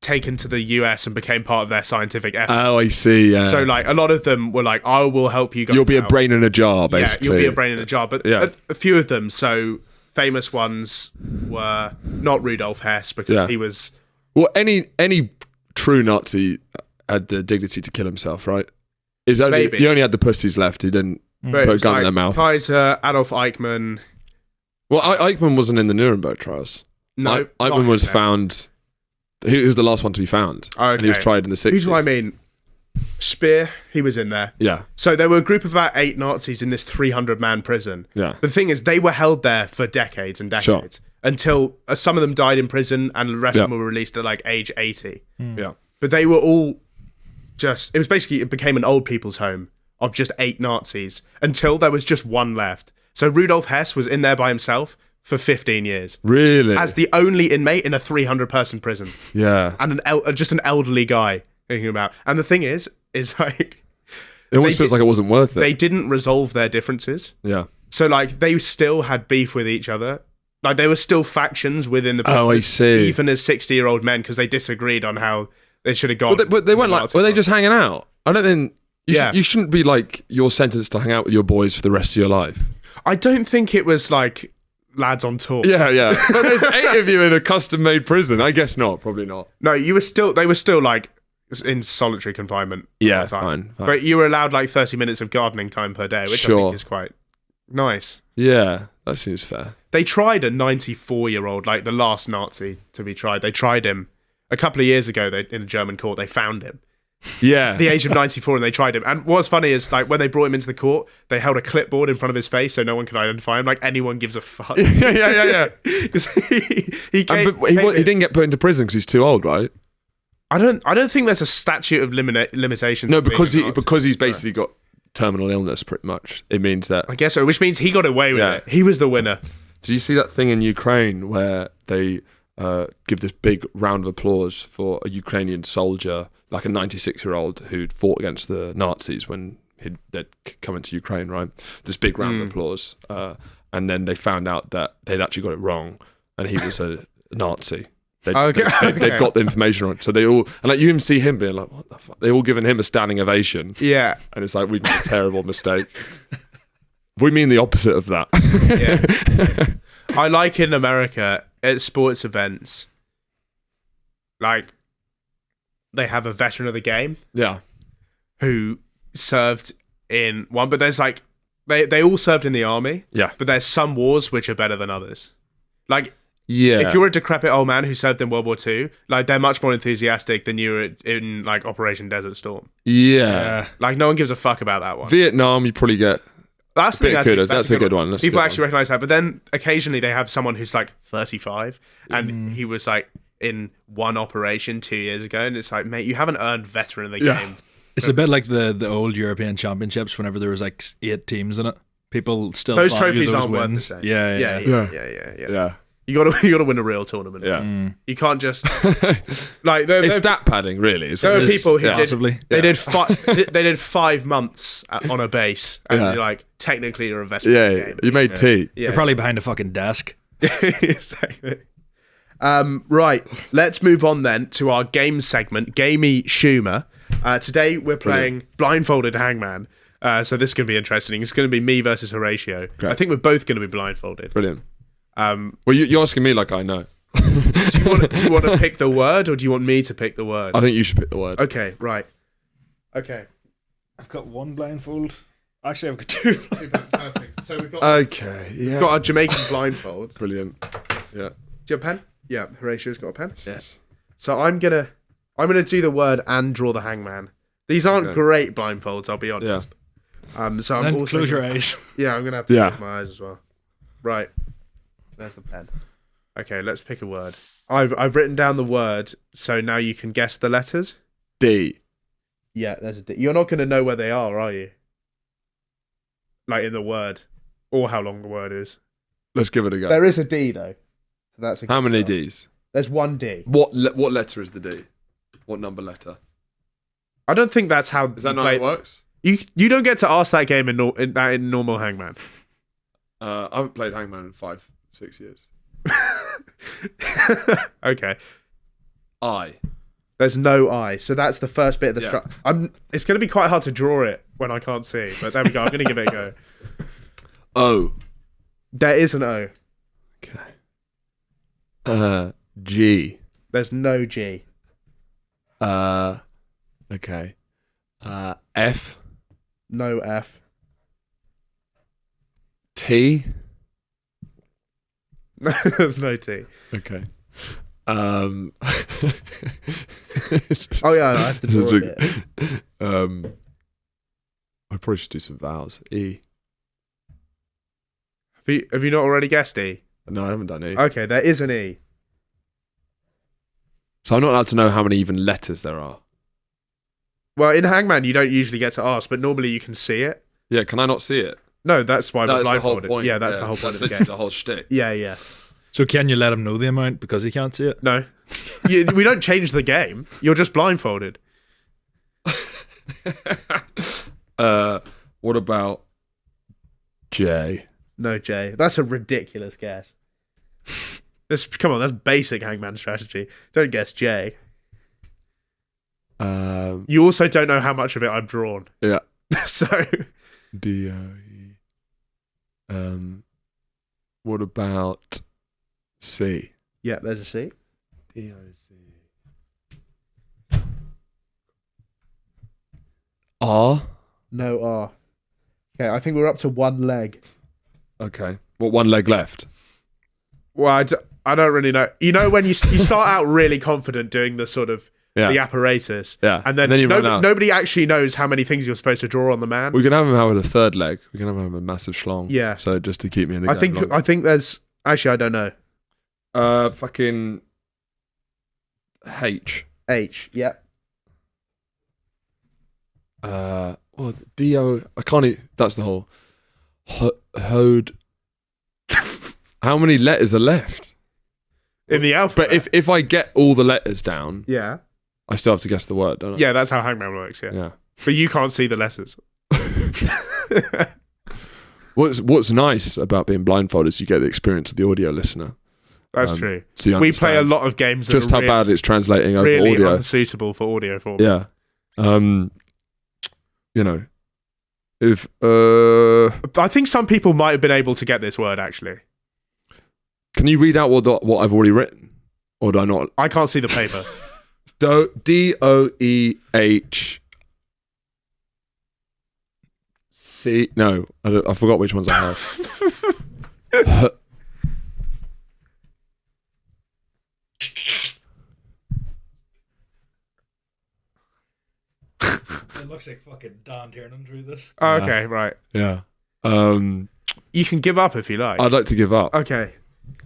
taken to the US and became part of their scientific effort. Oh, I see. Yeah. So like a lot of them were like, I will help you guys. You'll be out. a brain in a jar, basically. Yeah, you'll be a brain in a jar. But Yeah. a few of them, so famous ones were not Rudolf Hess because he was. Well, any true Nazi had the dignity to kill himself, right? He only had the pussies left. He didn't put a gun in their mouth. Kaiser, Adolf Eichmann. Well, Eichmann wasn't in the Nuremberg trials. No, Eichmann was found. He was the last one to be found, and he was tried in the 60s. Here's what I mean. Speer, he was in there. Yeah. So there were a group of about 8 Nazis in this 300-man prison. Yeah. The thing is, they were held there for decades and decades until some of them died in prison, and the rest of them were released at like age 80. Yeah. But they were all it became an old people's home of just 8 Nazis until there was just one left. So Rudolf Hess was in there by himself for 15 years. Really? As the only inmate in a 300-person prison. Yeah. And just an elderly guy thinking about. And the thing is like... It almost feels like it wasn't worth it. They didn't resolve their differences. Yeah. So, like, they still had beef with each other. Like, there were still factions within the prisoners, I see. even as 60-year-old men, because they disagreed on how they should have gone. But they weren't like... Were they just hanging out? I don't think... You shouldn't be, like, you're sentenced to hang out with your boys for the rest of your life. I don't think it was, like... lads on tour. Yeah. But there's 8 of you in a custom-made prison. I guess not. Probably not. No, they were still like in solitary confinement. Yeah, all the time. fine. But you were allowed like 30 minutes of gardening time per day, which I think is quite nice. Yeah, that seems fair. They tried a 94-year-old, like the last Nazi to be tried. They tried him a couple of years ago. In a German court, they found him. Yeah. The age of 94, and they tried him. And what's funny is, like, when they brought him into the court, they held a clipboard in front of his face so no one could identify him. Like, anyone gives a fuck. Yeah. 'Cause he didn't get put into prison because he's too old, right? I don't think there's a statute of limitations. No, for being because he's basically got terminal illness, pretty much. It means that... I guess so, which means he got away with it. He was the winner. Did you see that thing in Ukraine where they give this big round of applause for a Ukrainian soldier, like a 96-year-old who'd fought against the Nazis when they'd come into Ukraine, right? This big round of applause. And then they found out that they'd actually got it wrong, and he was a Nazi. They'd got the information wrong. So they all, and like you even see him being like, what the fuck? They all giving him a standing ovation. Yeah. And it's like, we've made a terrible mistake. We mean the opposite of that. Yeah. I like in America at sports events, like they have a veteran of the game. Yeah. Who served in one, but there's like, they all served in the army. Yeah. But there's some wars which are better than others. Like, yeah. If you're a decrepit old man who served in World War II, like they're much more enthusiastic than you were in like Operation Desert Storm. Yeah. Like no one gives a fuck about that one. Vietnam, you probably get that's the thing. That's a good one. People actually recognize that, but then occasionally they have someone who's like 35 and he was like in one operation 2 years ago, and it's like, mate, you haven't earned veteran of the game. It's a bit like the old European Championships whenever there was like 8 teams in it. People still those value trophies those aren't worth the wins. same. Yeah. You gotta win a real tournament. Yeah. You can't just like it's stat padding, really. There are people who did 5 months on a base, and you're like, technically you're a veteran. Yeah, of the game. you made tea. Yeah. You're probably behind a fucking desk. Exactly. Right, let's move on then to our game segment, Gamey Schumer. Today we're playing Blindfolded Hangman. So this is going to be interesting. It's going to be me versus Horatio. Great. I think we're both going to be blindfolded. Brilliant. Well, you're asking me like I know. Do you want to pick the word, or do you want me to pick the word? I think you should pick the word. Okay, right. Okay. I've got one blindfold. Actually, I've got 2. Perfect. So we've got Okay. got our Jamaican blindfold. Brilliant. Yeah. Do you have a pen? Yeah, Horatio's got a pen. Yes. So I'm gonna do the word and draw the hangman. These aren't great blindfolds, I'll be honest. Yeah. So I'm Then also close your eyes. Yeah, I'm gonna have to close my eyes as well. Right. There's the pen. Okay, let's pick a word. I've written down the word, so now you can guess the letters. D. Yeah, there's a D. You're not gonna know where they are you? Like in the word, or how long the word is. Let's give it a go. There is a D though. So that's a How good many start. Ds? There's one D. What letter is the D? What number letter? I don't think that's how. Is that not how it works? You don't get to ask that game in normal Hangman. I haven't played Hangman in 5-6 years. Okay. I. There's no I, so that's the first bit of the structure. It's going to be quite hard to draw it when I can't see, but there we go. I'm going to give it a go. O. There is an O. Okay. G. There's no G. Okay. F. No F. T. There's no T. Okay. Oh yeah, I have to draw it. I probably should do some vowels. E. Have you not already guessed E? No, I haven't done E. Okay, there is an E. So I'm not allowed to know how many even letters there are. Well, in Hangman, you don't usually get to ask, but normally you can see it. Yeah, can I not see it? No, that's why we're That's the whole blindfolded. point. Yeah, that's the whole point That's of the literally game. the whole shtick. Yeah. So can you let him know the amount because he can't see it? No. We don't change the game. You're just blindfolded. What about J? No, Jay. That's a ridiculous guess. Come on, that's basic Hangman strategy. Don't guess J. You also don't know how much of it I've drawn. Yeah. So D O E. What about C? yeah, there's a C. D O C. R. No R. Okay, I think we're up to one leg. Okay. What, one leg left? Well, I don't really know. You know when you start out really confident doing the sort of the apparatus, and then you run out. Nobody actually knows how many things you're supposed to draw on the man. We can have him out with a third leg. We can have him with a massive schlong. Yeah. So just to keep me in the game. I think there's actually I don't know. Fucking H. H. Yeah. Well, D-O... I can't... That's the whole... Hode... How many letters are left? in the alphabet. But if I get all the letters down, yeah, I still have to guess the word, don't I? yeah, that's how Hangman works. Yeah. Yeah. But you can't see the letters. What's nice about being blindfolded is you get the experience of the audio listener. That's true. So you We play a understand lot of games that just are how bad it's translating over really audio. unsuitable for audio form. Yeah. You know, if I think some people might have been able to get this word actually. can you read out what I've already written, or do I not? I can't see the paper. Doeh. C. No, I forgot which ones I have. It looks like fucking Don Tiernan drew this. Okay, right. Yeah. You can give up if you like. I'd like to give up. Okay.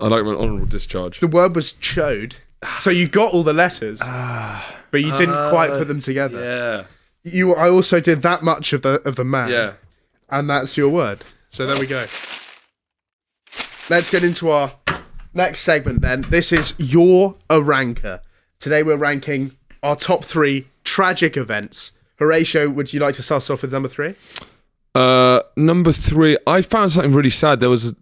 I'd like an honourable discharge. The word was chode. So you got all the letters, but you didn't quite put them together. Yeah. I also did that much of the man. Yeah. And that's your word. So there we go. Let's get into our next segment then. This is You're a Ranker. Today we're ranking our top 3 tragic events. Horatio, would you like to start us off with number 3? Number 3, I found something really sad. There was,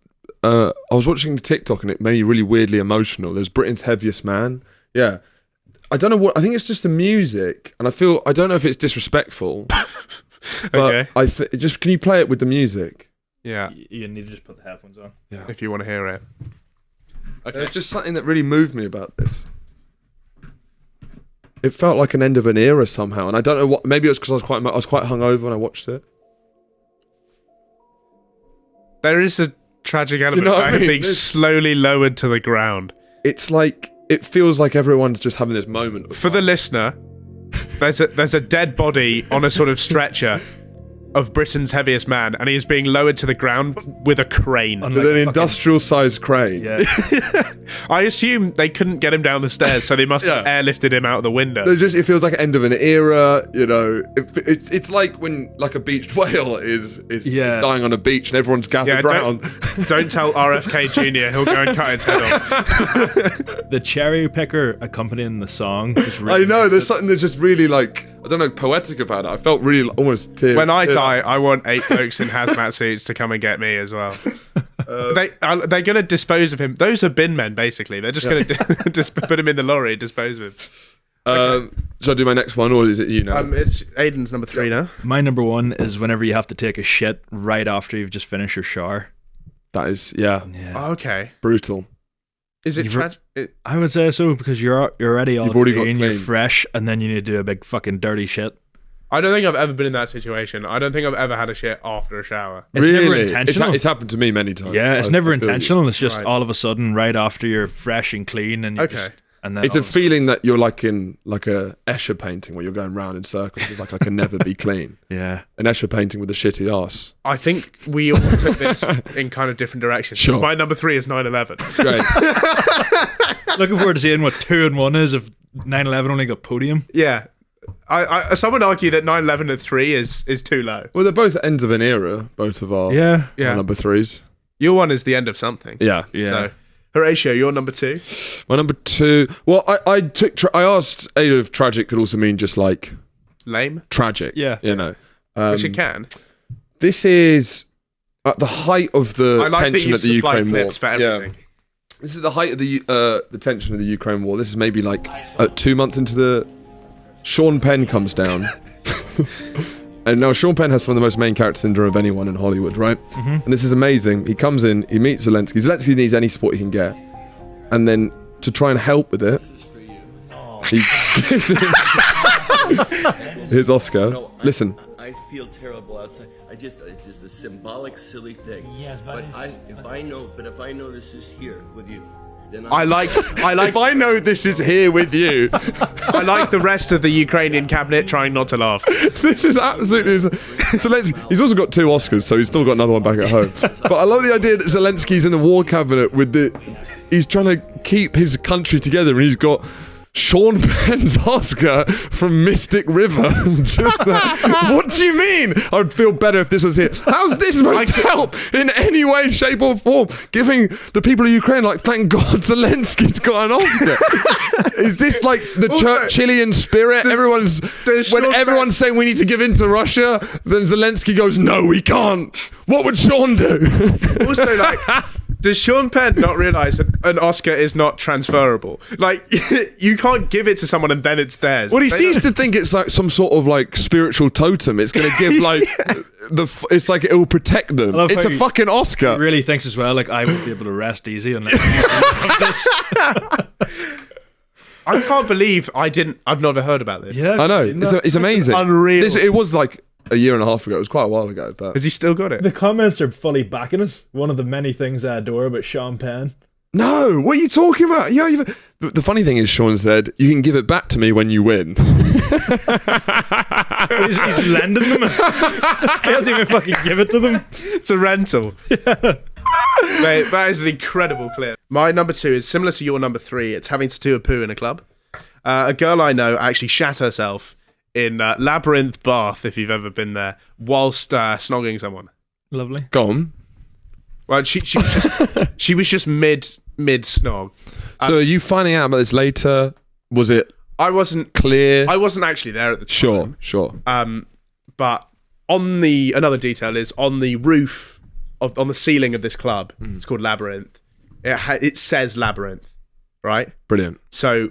I was watching TikTok and it made me really weirdly emotional. There's Britain's Heaviest Man. Yeah. I don't know what, I think it's just the music. And I don't know if it's disrespectful. But Okay. Just, can you play it with the music? Yeah. You need to just put the headphones on. Yeah. If you want to hear it. Okay. There's just something that really moved me about this. It felt like an end of an era somehow, and I don't know what. Maybe it was because I was quite hungover when I watched it. There is a tragic element know what I about him mean? being slowly lowered to the ground. It's like it feels like everyone's just having this moment. For the listener, there's a dead body on a sort of stretcher of Britain's heaviest man, and he is being lowered to the ground with a crane. With an industrial-sized crane. Yeah. I assume they couldn't get him down the stairs, so they must have airlifted him out of the window. It feels like an end of an era. You know, it's like when like a beached whale is dying on a beach and everyone's gathered round. Don't tell RFK Jr. He'll go and cut his head off. The cherry picker accompanying the song. Is really I know. There's something that's just really like I don't know poetic about it. I felt really almost teary. When I die, I want 8 folks in hazmat suits to come and get me as well. They're going to dispose of him. Those are bin men, basically. They're just going to just put him in the lorry and dispose of him. Shall I do my next one, or is it you now? It's Aidan's number 3 now. My number 1 is whenever you have to take a shit right after you've just finished your shower. That is, Oh, okay. brutal. Is it tragic? I would say so because you're already all You've already got clean, you're clean. fresh, and then you need to do a big fucking dirty shit. I don't think I've ever been in that situation. I don't think I've ever had a shit after a shower. It's never intentional. It's happened to me many times. Yeah, it's never I feel you. intentional. It's just Right. all of a sudden right after you're fresh and clean, and you just, and then It's a feeling that you're like in like a Escher painting where you're going round in circles. It's like I can never be clean. yeah. An Escher painting with a shitty ass. I think we all took this in kind of different directions. Sure. My number 3 is 9/11. Great. Looking forward to seeing what 2 and 1 is if 9/11 only got podium. Yeah. Some would argue that 9/11 at 3 is too low. Well, they're both ends of an era. Both of our Yeah. Yeah. our number 3s. Your one is the end of something. Yeah. Yeah. So, Horatio, you're number 2. My number 2. Well, I asked Aidan if tragic could also mean just like Lame. tragic. Yeah. You know. Which it can. This is at the height of the I like that tension you've at the supplied Ukraine war. clips for everything. This is the height of the tension of the Ukraine war. This is maybe like 2 months into the. Sean Penn comes down. And now Sean Penn has some of the most main character syndrome of anyone in Hollywood, right? Mm-hmm. And this is amazing. He comes in, he meets Zelensky. Zelensky needs any support he can get. And then to try and help with it, he gives him... Here's Oscar. No, Listen. I feel terrible outside. It's just a symbolic, silly thing. Yes, but if I know this is here with you, then I like If I know this is here with you, I like the rest of the Ukrainian cabinet trying not to laugh. this is absolutely... Zelensky, he's also got 2 Oscars, so he's still got another one back at home. But I love the idea that Zelensky's in the war cabinet with he's trying to keep his country together, and he's got Sean Penn's Oscar from Mystic River. What do you mean? I'd feel better if this was here. How's this supposed to help in any way, shape, or form? Giving the people of Ukraine, like, thank God Zelensky's got an Oscar. Is this like the Churchillian spirit? Everyone's saying we need to give in to Russia, then Zelensky goes, no, we can't. What would Sean do? Also, like, does Sean Penn not realise that an Oscar is not transferable? Like, you can't give it to someone and then it's theirs. Well, he seems to think it's like some sort of like spiritual totem. It's going to give like it's like it will protect them. It's a fucking Oscar. He really thinks as well, like, I would be able to rest easy unless this. I can't believe I've never heard about this. Yeah, I know. It's amazing. Unreal. It was like a year and a half ago. It was quite a while ago. But Has he still got it? The comments are fully backing it. One of the many things I adore about Sean Penn. no, what are you talking about? Yeah, the funny thing is, Sean said, "You can give it back to me when you win." He's lending them. He doesn't even fucking give it to them. It's a rental. Mate, that is an incredible clip. My number 2 is similar to your number 3. It's having to do a poo in a club. A girl I know actually shat herself in Labyrinth Bath, if you've ever been there, whilst snogging someone. Lovely. Go on. Well, she was just mid snog. So are you finding out about this later? Was it I wasn't clear? I wasn't actually there at the time. Sure. But another detail is on the roof on the ceiling of this club. It's called Labyrinth. It says Labyrinth, right? Brilliant. So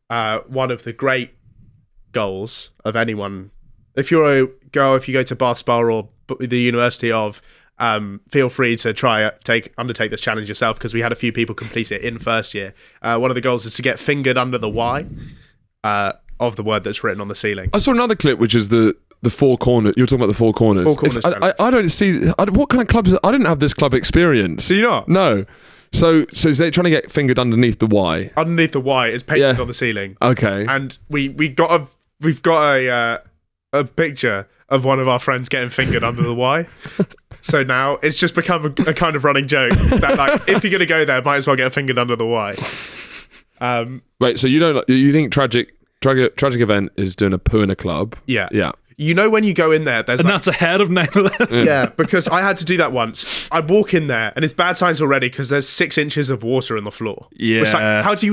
one of the great goals of anyone, if you're a girl, if you go to Bath Spa or the University of, feel free to undertake this challenge yourself, because we had a few people complete it in first year. One of the goals is to get fingered under the Y of the word that's written on the ceiling. I saw another clip, which is the four corners. You're talking about the four corners. Four corners. I don't see what kind of clubs. I didn't have this club experience. Do you not? No. So they're trying to get fingered underneath the Y. Underneath the Y is painted on the ceiling. Okay. And we've got a picture of one of our friends getting fingered under the Y. So now it's just become a kind of running joke that, like, if you're gonna go there, might as well get fingered under the Y. Wait, so you think tragic event is doing a poo in a club? Yeah. You know, when you go in there, And that's ahead of 9/11. Yeah, because I had to do that once. I walk in there and it's bad signs already because there's 6 inches of water in the floor. Yeah. It's like, how do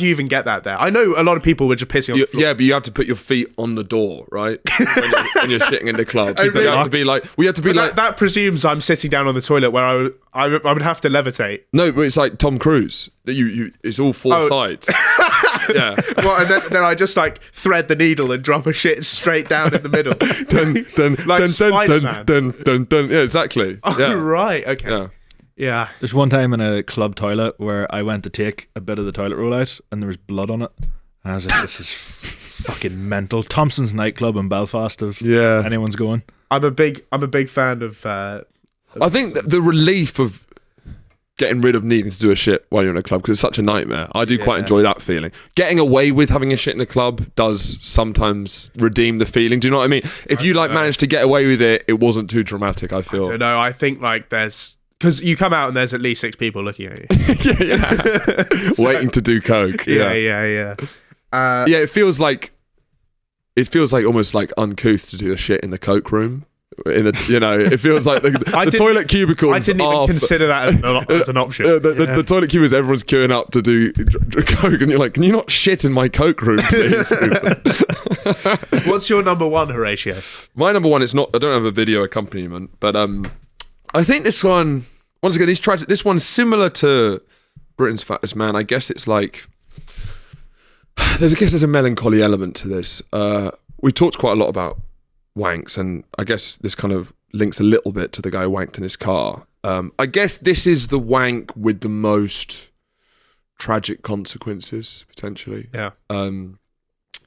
you even get that there? I know a lot of people were just pissing on the floor. Yeah, but you have to put your feet on the door, right? when you're shitting in the club. Oh, really? You have to be like, that presumes I'm sitting down on the toilet where I would have to levitate. No, but it's like Tom Cruise. That it's all four sides. Yeah. Well, and then I just like thread the needle and drop a shit straight down in the middle. Dun. Yeah, exactly. Oh, yeah. right. Okay. Yeah. There's one time in a club toilet where I went to take a bit of the toilet roll out and there was blood on it. And I was like, this is fucking mental. Thompson's nightclub in Belfast, if anyone's going. I'm a big fan of I think the relief of getting rid of needing to do a shit while you're in a club, because it's such a nightmare. I do quite enjoy that feeling. Getting away with having a shit in a club does sometimes redeem the feeling. Do you know what I mean? If you managed to get away with it, it wasn't too dramatic, I feel. I don't know. I think like because you come out and there's at least 6 people looking at you. yeah. Waiting to do coke. Yeah. It feels like almost like uncouth to do a shit in the coke room. It feels like the toilet cubicles. I didn't even consider that as an option. The toilet cubicles, everyone's queuing up to do coke, and you're like, can you not shit in my coke room, please? What's your number 1, Horatio? My number 1 is not. I don't have a video accompaniment, but I think this one. Once again, this one's similar to Britain's Fattest Man. I guess it's like there's a melancholy element to this. We talked quite a lot about wanks, and I guess this kind of links a little bit to the guy who wanked in his car. I guess this is the wank with the most tragic consequences, potentially. Yeah. In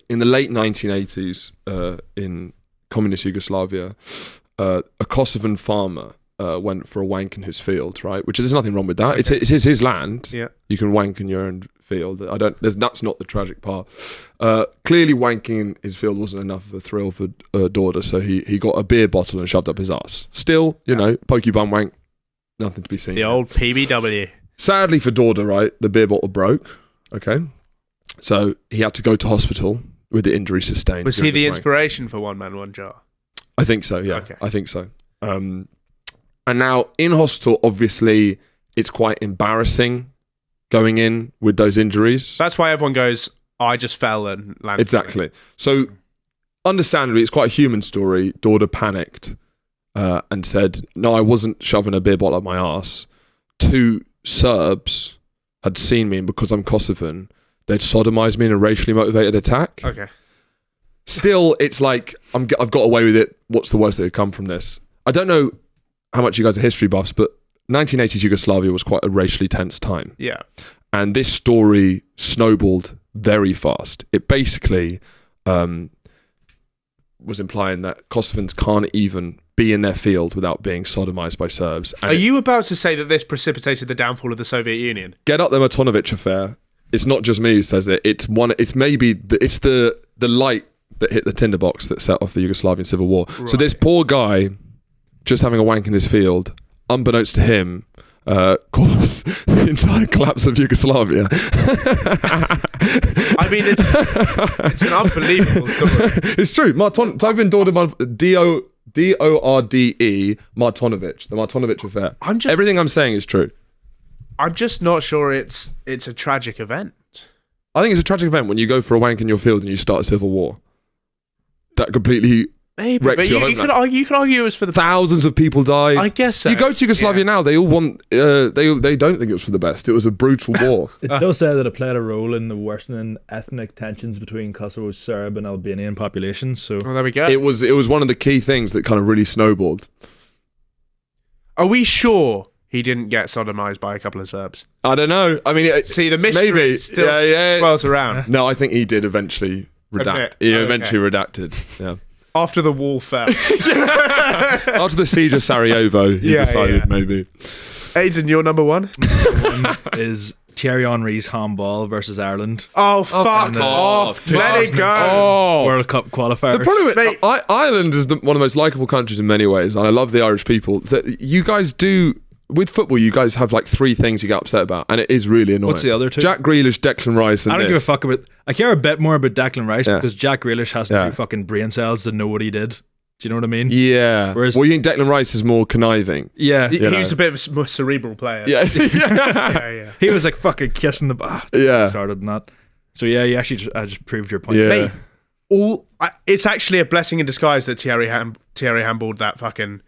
the late 1980s, in communist Yugoslavia, a Kosovan farmer went for a wank in his field, right? Which there's nothing wrong with that. Okay. It's his land. Yeah. You can wank in your own field. That's not the tragic part. Clearly wanking in his field wasn't enough of a thrill for Daughter, so he got a beer bottle and shoved up his ass. Still, pokey bum wank, nothing to be seen. The old PBW. Sadly for Daughter, right, the beer bottle broke. Okay. So he had to go to hospital with the injury sustained. Was he during the this wank. inspiration for One Man, One Jar? I think so, yeah. Okay. I think so. And now in hospital, obviously, it's quite embarrassing going in with those injuries. That's why everyone goes, I just fell and landed. Exactly. So, understandably, it's quite a human story. Daughter panicked and said, no, I wasn't shoving a beer bottle up my arse. 2 Serbs had seen me, and because I'm Kosovan, they'd sodomized me in a racially motivated attack. Okay. Still, it's like, I've got away with it. What's the worst that could come from this? I don't know how much you guys are history buffs, but 1980s Yugoslavia was quite a racially tense time. Yeah. And this story snowballed very fast. It basically was implying that Kosovans can't even be in their field without being sodomized by Serbs. And Are you about to say that this precipitated the downfall of the Soviet Union? Get up the Matonovic affair. It's not just me who says it. It's the light that hit the tinderbox that set off the Yugoslavian civil war. Right. So this poor guy, just having a wank in his field, unbeknownst to him, caused the entire collapse of Yugoslavia. I mean, it's an unbelievable story. It's true. Type in Dorde, D-O-R-D-E, Martinovic, the Martinovic affair. Everything I'm saying is true. I'm just not sure it's a tragic event. I think it's a tragic event when you go for a wank in your field and you start a civil war. That completely Maybe, wrecks but your you homeland. could argue it was for the Thousands of people died. I guess so. You go to Yugoslavia now, they all want. They don't think it was for the best. It was a brutal war. It does say that it played a role in the worsening ethnic tensions between Kosovo's Serb and Albanian populations. So Well, there we go. It was one of the key things that kind of really snowballed. Are we sure he didn't get sodomized by a couple of Serbs? I don't know. I mean, See, the mystery maybe. still swirls around. No, I think he did eventually redact. Admit. He Okay. eventually redacted. Yeah. After the wall fell. After the siege of Sarajevo, he decided maybe. Aidan, your number one? one is Thierry Henry's handball versus Ireland. Oh, fuck off. Let it go. Oh. World Cup qualifiers. The problem with Mate. Ireland is one of the most likeable countries in many ways, and I love the Irish people. That you guys do with football, you guys have like 3 things you get upset about, and it is really annoying. What's the other 2? Jack Grealish, Declan Rice, and I don't give a fuck about. I care a bit more about Declan Rice Yeah. because Jack Grealish has no fucking brain cells to know what he did. Do you know what I mean? Yeah. Whereas- Well, you think Declan Rice is more conniving? Yeah. He was a bit of a more cerebral player. Yeah. Yeah. He was like fucking kissing the bar. Yeah. Started in that. So yeah, you actually I just proved your point. Yeah. Mate, it's actually a blessing in disguise that Thierry handballed that fucking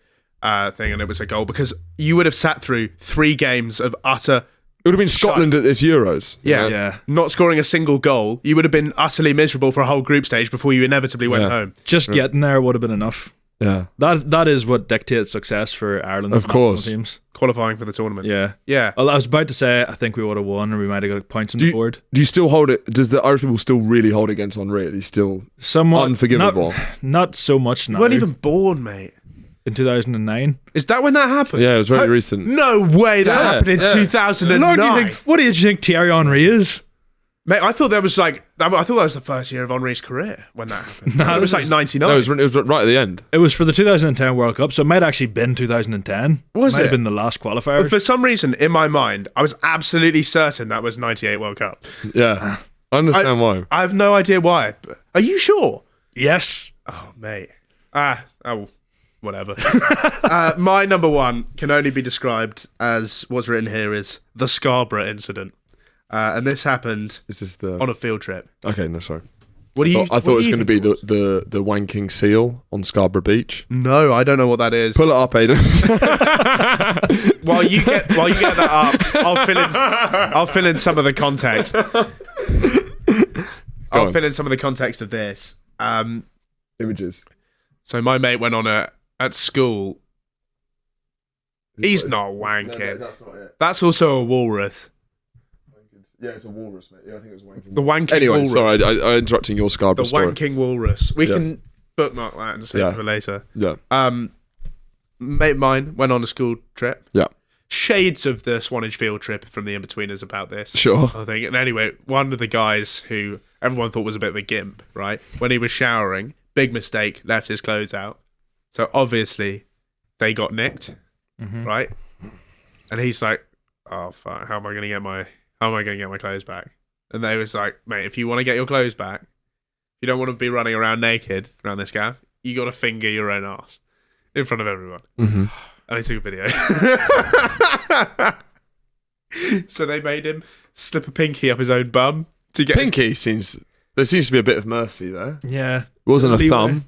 thing and it was a goal, because you would have sat through 3 games of utter... It would have been Scotland at this Euros. Yeah. Yeah. Not scoring a single goal. You would have been utterly miserable for a whole group stage before you inevitably went home. Just getting there would have been enough. Yeah. That is what dictates success for Ireland. Of course. Teams. Qualifying for the tournament. Yeah. Yeah. Well, I was about to say I think we would have won, or we might have got points on the board. Do you still hold it? Does the Irish people still really hold it against Henry? He's still Somewhat unforgivable. Not so much now. You weren't even born, mate. In 2009. Is that when that happened? Yeah, it was very recent. No way that happened in 2009. What do you think Thierry Henry is? Mate, I thought that was the first year of Henry's career when that happened. No, it was this like is- 99. No, it was right at the end. It was for the 2010 World Cup, so it might actually been 2010. Was might it? have been the last qualifier. But for some reason, in my mind, I was absolutely certain that was 98 World Cup. Yeah. I understand why. I have no idea why. But are you sure? Yes. Oh, mate. Whatever. My number one can only be described as what's written here is the Scarborough incident. And this happened Is this the... on a field trip. Okay, no, sorry. What do you? I thought it was going to be the wanking seal on Scarborough Beach. No, I don't know what that is. Pull it up, Aidan. While you get that up, I'll fill in some of the context. I'll fill in some of the context of this. Images. So my mate went on at school. He's not wanking. that's not it. That's also a walrus. Yeah, it's a walrus, mate. Yeah, I think it was wanking. The wanking Anyway, walrus. sorry, I interrupting your The Scarborough story. wanking walrus. We Yeah. can bookmark that and save it for later. Yeah. Mate of mine went on a school trip. Yeah. Shades of the Swanage field trip from the In-Betweeners about this. Sure. I think. And anyway, one of the guys who everyone thought was a bit of a gimp, right? When he was showering, big mistake, left his clothes out. So obviously they got nicked, right? And he's like, "Oh fuck, how am I going to get my clothes back?" and they was like, mate, if you want to get your clothes back, you don't want to be running around naked around this gaff, you got to finger your own ass in front of everyone. Mm-hmm. And they took a video. So they made him slip a pinky up his own bum to get Pinky there seems to be a bit of mercy there. Yeah. It wasn't a Leeway. thumb.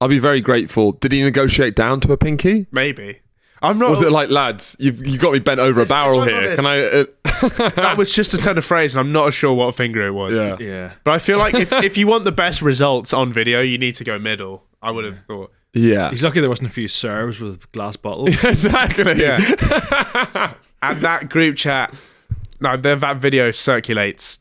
I'll be very grateful. Did he negotiate down to a pinky? Maybe. I'm not. Was it like, lads, you've got me bent over a barrel I'm here. honest, Can I? that was just a turn of phrase, and I'm not sure what finger it was. Yeah. Yeah. But I feel like if you want the best results on video, you need to go middle. I would have thought. Yeah. He's lucky there wasn't a few serves with glass bottles. Exactly. Yeah. And that group chat, that video circulates,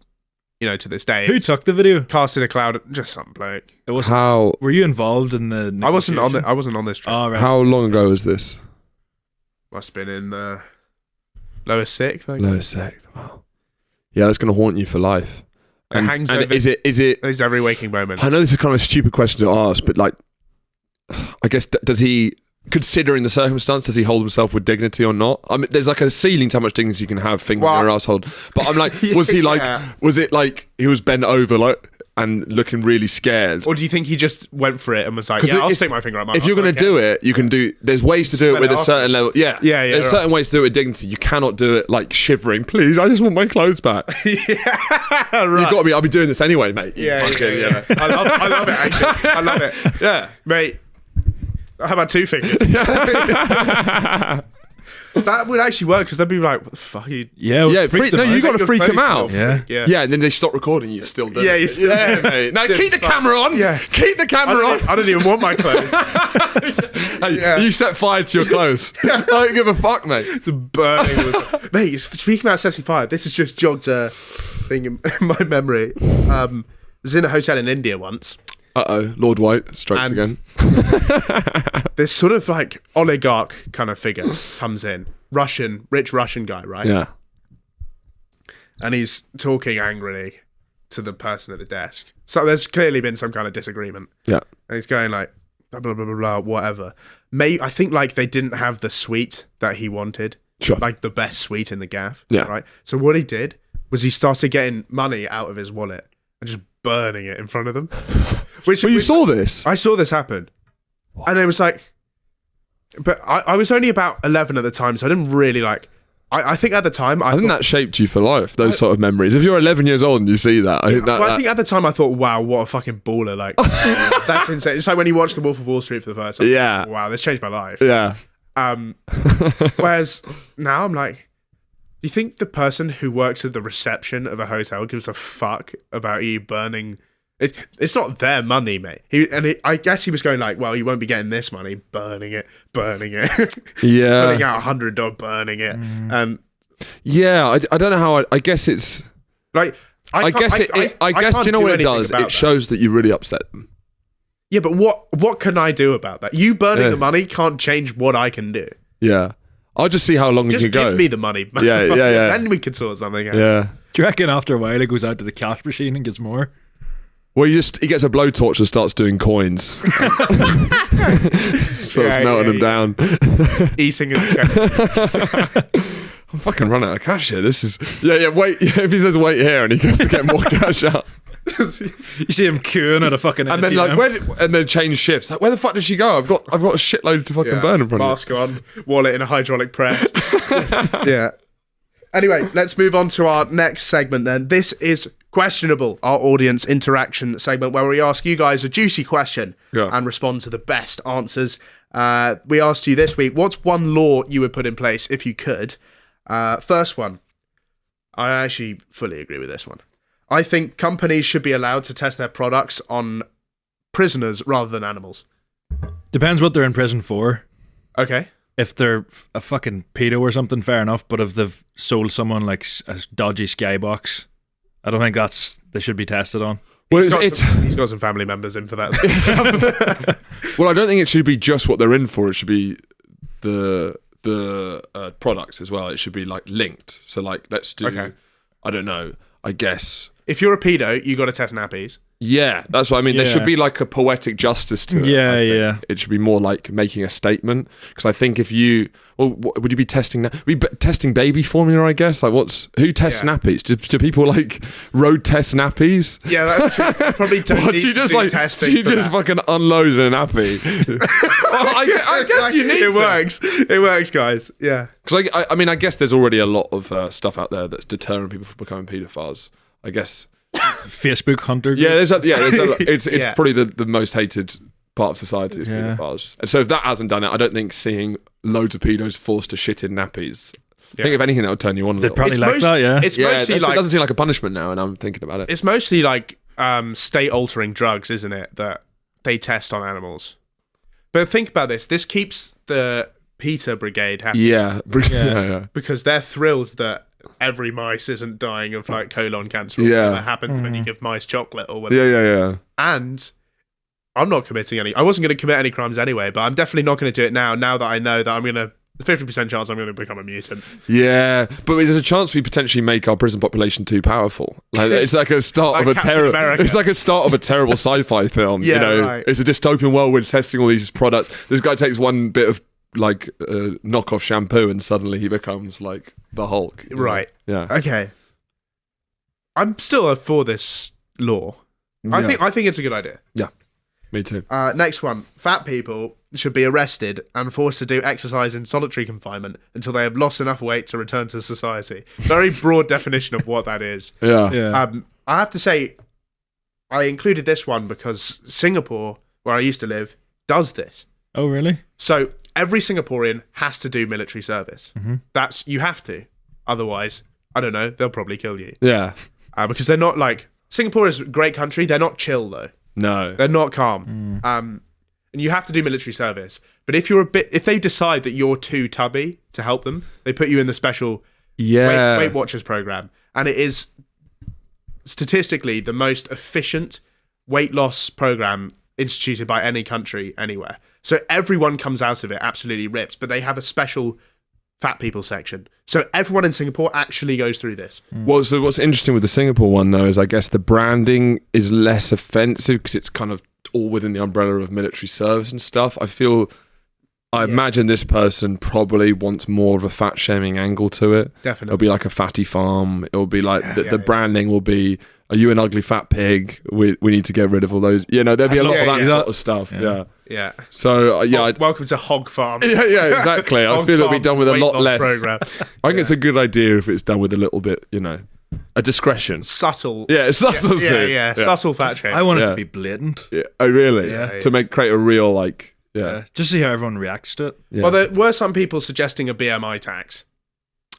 to this day. Who took the video? Cast in a cloud, just some bloke. It was. How Were you involved in the? I wasn't on negotiation? this trip. Oh, right. how long ago was this? Must have been in the lower sixth. I think. Lower sect. Wow. Yeah, that's going to haunt you for life. It hangs over- is it? It's every waking moment. I know this is kind of a stupid question to ask, but like, I guess does he, considering the circumstance, does he hold himself with dignity or not? I mean, there's like a ceiling to how much dignity you can have fingering your asshole. But I'm like, was he like? Yeah. Was it like he was bent over like and looking really scared? Or do you think he just went for it and was like, 'Cause I'll if- stick my finger up my If you're going to do it, you can do. There's ways to do it Smell with it a off. certain level. Yeah, Yeah, There's right. certain ways to do it with dignity. You cannot do it like shivering. Please, I just want my clothes back. right. You've got to be. I'll be doing this anyway, mate. Yeah. I love it, actually. I love it. Yeah. Mate, how about two fingers? That would actually work, because they'd be like, what the fuck are you... Yeah. Yeah, freaked him no, out. you got to Your freak face him out. will Yeah. freak, yeah. Yeah, and then they stop recording. You still do. Yeah, you still yeah, do. mate. Now Just keep the fuck. camera on. Yeah. Keep the camera on. I don't even want my clothes. Hey, Yeah. You set fire to your clothes. I don't give a fuck, mate. It's burning. Mate, speaking about setting fire, this has just jogged a thing in my memory. I was in a hotel in India once. Uh-oh, Lord White strikes And- again. This sort of like oligarch kind of figure comes in. Rich Russian guy, right? Yeah. And he's talking angrily to the person at the desk. So there's clearly been some kind of disagreement. Yeah. And he's going like, blah, blah, blah, blah, blah, whatever. I think like they didn't have the suite that he wanted. Sure. Like the best suite in the gaff. Yeah. Right. So what he did was he started getting money out of his wallet and just burning it in front of them. Well, you saw this? I saw this happen. And it was like, but I was only about 11 at the time, so I didn't really like, I think at the time, I think that shaped you for life, those sort of memories. If you're 11 years old and you see that, I think that... I think at the time I thought, wow, what a fucking baller. Like, that's insane. It's like when you watch The Wolf of Wall Street for the first time. Yeah. Wow, this changed my life. Yeah. Whereas now I'm like, do you think the person who works at the reception of a hotel gives a fuck about you burning? It's not their money, mate. I guess he was going like, well, you won't be getting this money, burning it, Yeah. putting out $100, burning it, and Yeah, I don't know how... I guess it's... like, I guess do you know what it does? It shows that you really upset them. Yeah, but what can I do about that? You burning Yeah. the money can't change what I can do. Yeah. I'll just see how long Just you can go. give me the money. Yeah. Then we can sort something out. Yeah. Do you reckon after a while he goes out to the cash machine and gets more? Well, he gets a blowtorch and starts doing coins. Starts melting them down. Eating in the I'm fucking running out of cash here. This is... Yeah, wait. If he says wait here and he goes to get more cash out. You see him queuing at a fucking And then ATM. and then change shifts. Like, where the fuck did she go? I've got a shitload to fucking burn in front of mask on, wallet in a hydraulic press. Yeah. Anyway, let's move on to our next segment then. This is Questionable, our audience interaction segment where we ask you guys a juicy question and respond to the best answers. We asked you this week, what's one law you would put in place if you could? First one, I actually fully agree with this one. I think companies should be allowed to test their products on prisoners rather than animals. Depends what they're in prison for. Okay. If they're a fucking pedo or something, fair enough. But if they've sold someone like a dodgy skybox, I don't think they should be tested on. Well, He's got some family members in for that. Well, I don't think it should be just what they're in for. It should be the products as well. It should be like linked. So like, let's do. Okay. I don't know. I guess. If you're a pedo, you got to test nappies. Yeah, that's what I mean. There Yeah. should be like a poetic justice to it. Yeah, I think. yeah. It should be more like making a statement. Because I think if you, would you be testing? Testing baby formula? I guess. Like, who tests nappies? Do people like road test nappies? Yeah, that's true. Probably don't need You to just do like testing. you for just that. fucking unload a nappy. Well, I guess you need it to. works. It works, guys. Yeah. Because I mean, I guess there's already a lot of stuff out there that's deterring people from becoming paedophiles. I guess. Facebook hunter. Yeah, it's Yeah. probably the most hated part of society is Yeah. paedophiles. And so if that hasn't done it, I don't think seeing loads of pedos forced to shit in nappies. I think if anything, that would turn you on a They'd little. probably like that, yeah. It's Yeah, mostly it like doesn't seem like a punishment now, and I'm thinking about it. it's mostly like state-altering drugs, isn't it? That they test on animals. But think about this. This keeps the PETA brigade happy Yeah. Yeah. because they're thrilled that every mice isn't dying of like colon cancer. Or Yeah. whatever happens when you give mice chocolate or whatever. Yeah. And I'm not committing any. I wasn't going to commit any crimes anyway, but I'm definitely not going to do it now. Now that I know that I'm going to. 50% chance I'm going to become a mutant. Yeah, but there's a chance we potentially make our prison population too powerful. Like it's like a start Like of a Captain terrible. America. It's like a start of a terrible sci-fi film. Yeah, you know, right. it's a dystopian world. We're testing all these products. This guy takes one bit of like knockoff shampoo, and suddenly he becomes like the Hulk. you know? Right. Yeah. Okay. I'm still for this law. I think it's a good idea. Yeah. Me too. Next one. Fat people should be arrested and forced to do exercise in solitary confinement until they have lost enough weight to return to society. Very broad definition of what that is. Yeah. Yeah. I have to say, I included this one because Singapore, where I used to live, does this. Oh, really? So every Singaporean has to do military service. Mm-hmm. You have to. Otherwise, I don't know, they'll probably kill you. Yeah. Because they're not like... Singapore is a great country. They're not chill, though. No. They're not calm. And you have to do military service. But if they decide that you're too tubby to help them, they put you in the special Yeah. Weight Watchers program. And it is statistically the most efficient weight loss program instituted by any country anywhere. So everyone comes out of it absolutely ripped, but they have a special fat people section. So everyone in Singapore actually goes through this. Well, so what's interesting with the Singapore one, though, is I guess the branding is less offensive because it's kind of all within the umbrella of military service and stuff. I imagine this person probably wants more of a fat shaming angle to it. Definitely. It'll be like a fatty farm. It'll be like the branding will be, are you an ugly fat pig? We need to get rid of all those. You know, there'll be a lot of that sort of stuff. Yeah. Yeah. So, Welcome to Hog Farm. yeah, exactly. I Hog feel it'll be Farm's done with a weight lot loss less. program. I think it's a good idea if it's done with a little bit, a discretion. Subtle. Yeah, it's subtle too. Yeah. Subtle fat shaming. I want it Yeah. to be blatant. Yeah. Oh, really? Yeah. To create a real Just see how everyone reacts to it. Yeah. Well, there were some people suggesting a BMI tax.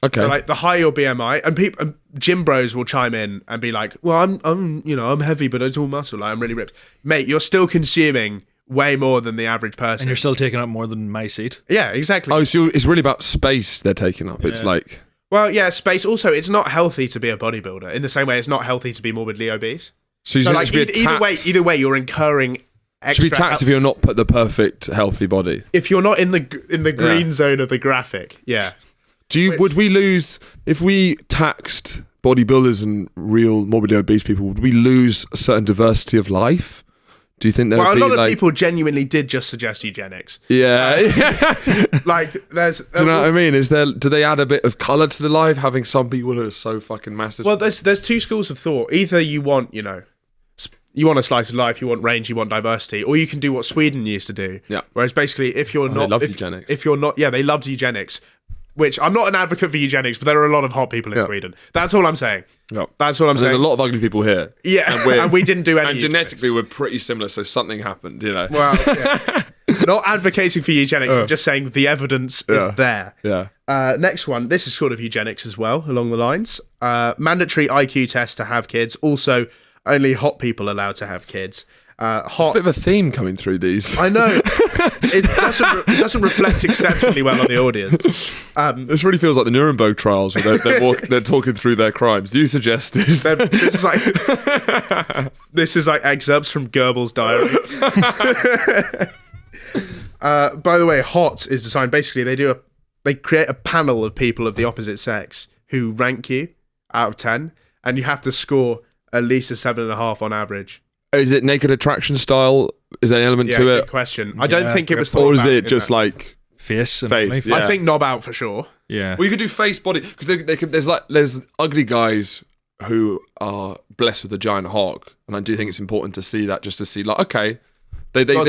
Okay. So, like, the higher your BMI, and gym bros will chime in and be like, "Well, I'm heavy, but it's all muscle. Like, I'm really ripped, mate. You're still consuming way more than the average person, And you're still taking up more than my seat. yeah, exactly. Oh, so it's really about space they're taking up. It's like, Well, yeah, space. Also, it's not healthy to be a bodybuilder. In the same way, it's not healthy to be morbidly obese. so you So, think like, it should be a tax? either way, you're incurring Should be extra. taxed if you're not put the perfect healthy body. If you're not in the green zone of the graphic, yeah. Would we lose if we taxed bodybuilders and real morbidly obese people? Would we lose a certain diversity of life? Do you think there Well, would a be lot like? of people genuinely did just suggest eugenics. Yeah. Like, there's. Do you know what I mean? Do they add a bit of colour to the life? Having some people who are so fucking massive. Well, there's two schools of thought. Either you want, you want a slice of life, you want range, you want diversity, or you can do what Sweden used to do. Yeah. Whereas basically, if you're they not, love eugenics. If you're not, yeah, they loved eugenics. Which I'm not an advocate for eugenics, but there are a lot of hot people in Sweden. That's all I'm saying. Yeah. That's what I'm There's saying. a lot of ugly people here. Yeah, we're- and we didn't do any. And genetically, we're pretty similar, so something happened, Well, yeah. Not advocating for eugenics. I'm just saying the evidence is there. Yeah. Next one. This is sort of eugenics as well, along the lines. Mandatory IQ test to have kids. Also, only hot people allowed to have kids. It's a bit of a theme coming through these. I know. It doesn't reflect exceptionally well on the audience. This really feels like the Nuremberg trials where they're talking through their crimes. You suggested. This is like excerpts from Goebbels' diary. By the way, HOT is designed, basically they create a panel of people of the opposite sex who rank you out of 10, and you have to score at least a 7.5 on average. Is it naked attraction style? Is there an element Yeah, to good it? question. I don't think it was thought Or is about it in just that. like Face. And Face, only. yeah. I think knob out for sure. Yeah. Well, you could do face, body, because there's ugly guys who are blessed with a giant hog, and I do think it's important to see that, just to see like, okay, they got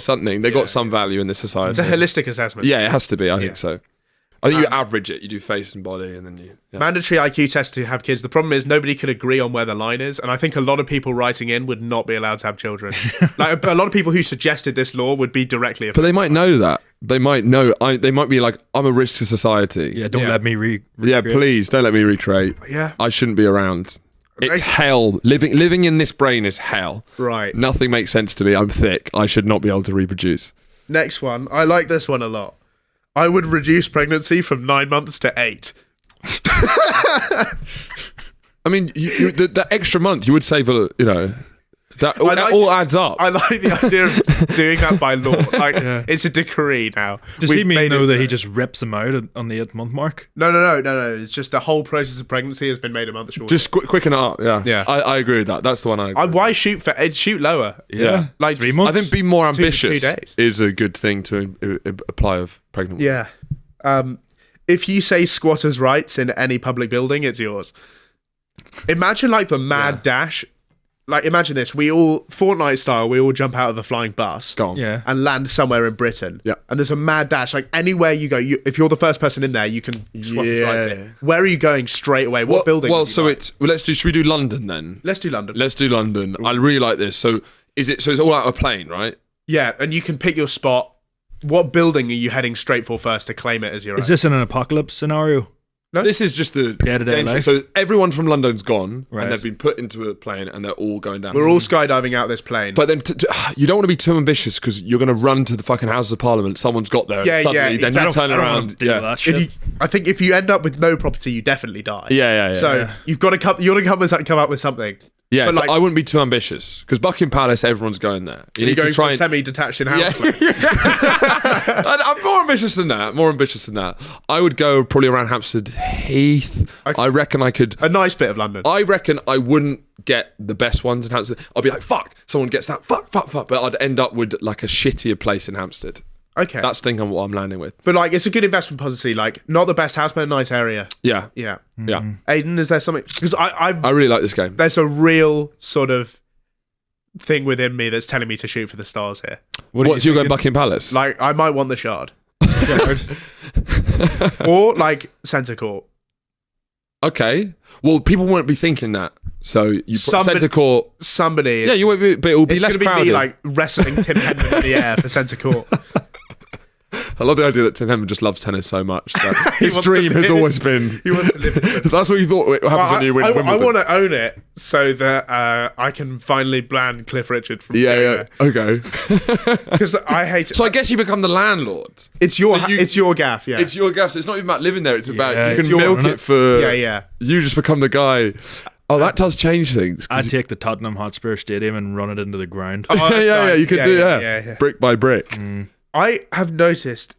something, they got some value in this society. It's a holistic assessment. Yeah, it has to be. I think so. I think you average it. You do face and body, and then you. Yeah. Mandatory IQ test to have kids. The problem is nobody can agree on where the line is, and I think a lot of people writing in would not be allowed to have children. Like a lot of people who suggested this law would be directly affected. But they might know that. They might know. They might be like, I'm a risk to society. Yeah, don't let me Yeah, please don't let me recreate. Yeah. I shouldn't be around. It's hell. Living in this brain is hell. Right. Nothing makes sense to me. I'm thick. I should not be able to reproduce. Next one. I like this one a lot. I would reduce pregnancy from 9 months to 8. I mean, the extra month you would save that all adds up. I like the idea of doing that by law. Like it's a decree now. Does he mean though that he just rips them out on the 8th month mark? No. It's just the whole process of pregnancy has been made a month shorter. Just quicken it up. Yeah. I agree with that. That's the one I agree. Why shoot lower? Yeah. Like 3 months. I think being more 2 to 3 ambitious days. is a good thing to apply of pregnant women. Yeah. If you say squatters' rights in any public building, it's yours. Imagine like the mad dash. Like imagine this: we all Fortnite style, we all jump out of a flying bus, Yeah. and land somewhere in Britain. Yeah. And there's a mad dash. Like anywhere you go, if you're the first person in there, you can squatters' rights it. Where are you going straight away? What building? Well, would you so like? should we do London then? Let's do London. Let's do London. I really like this. So it's all out of a plane, right? Yeah, and you can pick your spot. What building are you heading straight for first to claim it as your own? Is this in an apocalypse scenario? No? This is just the Day-to-day life. So everyone from London's gone, Right. and they've been put into a plane, and they're all going down. We're all skydiving out this plane. But then you don't want to be too ambitious because you're going to run to the fucking Houses of Parliament. Someone's got there. Yeah, and suddenly, yeah, then exactly. you turn I don't around. want to do that shit. I think if you end up with no property, you definitely die. Yeah. So you've got to come. You want to come up with something. Yeah, but but I wouldn't be too ambitious because Buckingham Palace, everyone's going there. You need going to try for and. semi-detached in house. I'm more ambitious than that. I would go probably around Hampstead Heath. Okay. I reckon I could. A nice bit of London. I reckon I wouldn't get the best ones in Hampstead. I'd be like, fuck, someone gets that, fuck. But I'd end up with like a shittier place in Hampstead. Okay. That's what I'm landing with. But like, it's a good investment policy. Like, not the best house, but a nice area. Yeah. Yeah. Yeah. Aidan, is there something? Because I really like this game. there's a real sort of thing within me that's telling me to shoot for the stars here. What's you going Buckingham Palace? Like, I might want the Shard. Or like Centre Court. Okay. Well, people won't be thinking that. So you put Centre Court. Somebody. Yeah, you won't be, but it will be it's less going to be crowded. me like wrestling Tim Henman in the air for Centre Court. I love the idea that Tim Henman just loves tennis so much that his wants dream to has live- always been. He wants to live in Britain. That's what you thought happens when you win I Wimbledon. want to own it so that I can finally ban Cliff Richard from Yeah. Okay. Because I hate it. So I guess you become the landlord. It's your so you- it's your gaff, yeah. It's your gas. It's not even about living there. It's about Yeah, you it's can your milk one, it for. yeah. You just become the guy. Oh, that does change things. 'cause I'd take the Tottenham Hotspur Stadium and run it into the ground. Oh, that's yeah. nice. You could do that. Brick by brick. I have noticed.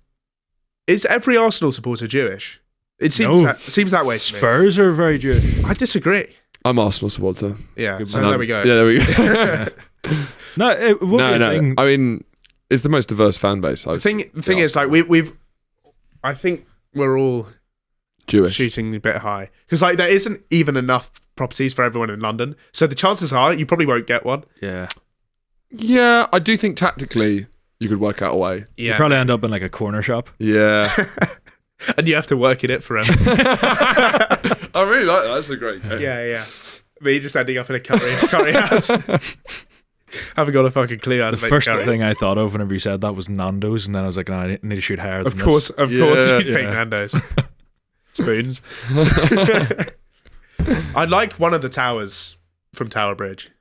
Is every Arsenal supporter Jewish? It seems No. it seems that way to me. Spurs are very Jewish. I disagree. I'm Arsenal supporter. Yeah, so And there we go. Yeah, there we go. No, it would be a no. thing. I mean, it's the most diverse fan base. The thing is, like we've, I think we're all Jewish. shooting a bit high because like there isn't even enough properties for everyone in London, so the chances are you probably won't get one. Yeah. Yeah, I do think tactically you could work out a way. You probably end up in like a corner shop. Yeah. And you have to work in it forever. I really like that. That's a great game. Yeah. Me just ending up in a curry house. Haven't got a fucking clue how to The make first curry. thing I thought of whenever you said that was Nando's, and then I was like, no, I need to shoot higher than Of course, this. you'd pick Yeah. Nando's. Spoons. I like one of the towers from Tower Bridge.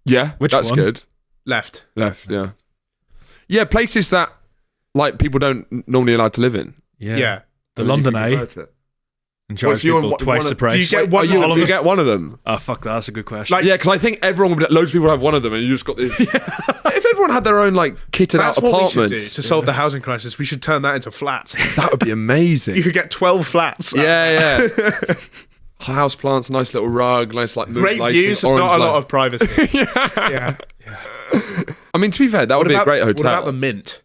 Yeah, Which that's one? good. Left. Left, yeah. Yeah, places that like people don't normally allowed to live in. Yeah. The London Eye Convert it. and charge so you want people one- twice one the of- price. Do you get Wait, one? you, all of you us- get one of them. Oh fuck, that's a good question. Like- Yeah, because I think everyone would. Loads of people would have one of them, and you just got the. If everyone had their own like kitted That's out what we apartments, should do to solve the housing crisis. We should turn that into flats. that would be amazing. You could get 12 flats. Yeah. house plants, nice little rug, nice like Great moonlighting, views, orange not a lot light. of privacy. yeah. I mean, to be fair, that would be a great hotel. What about the Mint?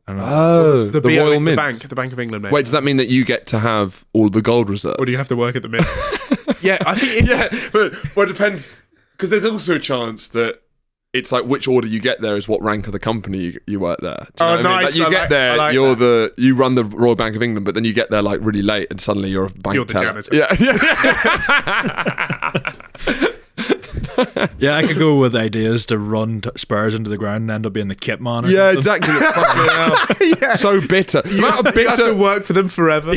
I don't know. Oh, the Royal Mint. The Bank of England. Mint. Wait, does that mean that you get to have all the gold reserves? Or do you have to work at the Mint? Yeah, I think. Well, it depends, because there's also a chance that it's like which order you get there is what rank of the company you work there. Do you know what I mean? nice. Like, you get there, you run the Royal Bank of England, but then you get there like really late, and suddenly you're a bank teller. You're the janitor. Yeah. Yeah, I could go with ideas to run Spurs into the ground and end up being the kit man. Yeah, exactly. Fucking hell. Yeah. So bitter. The amount of You have to bitter. work for them forever.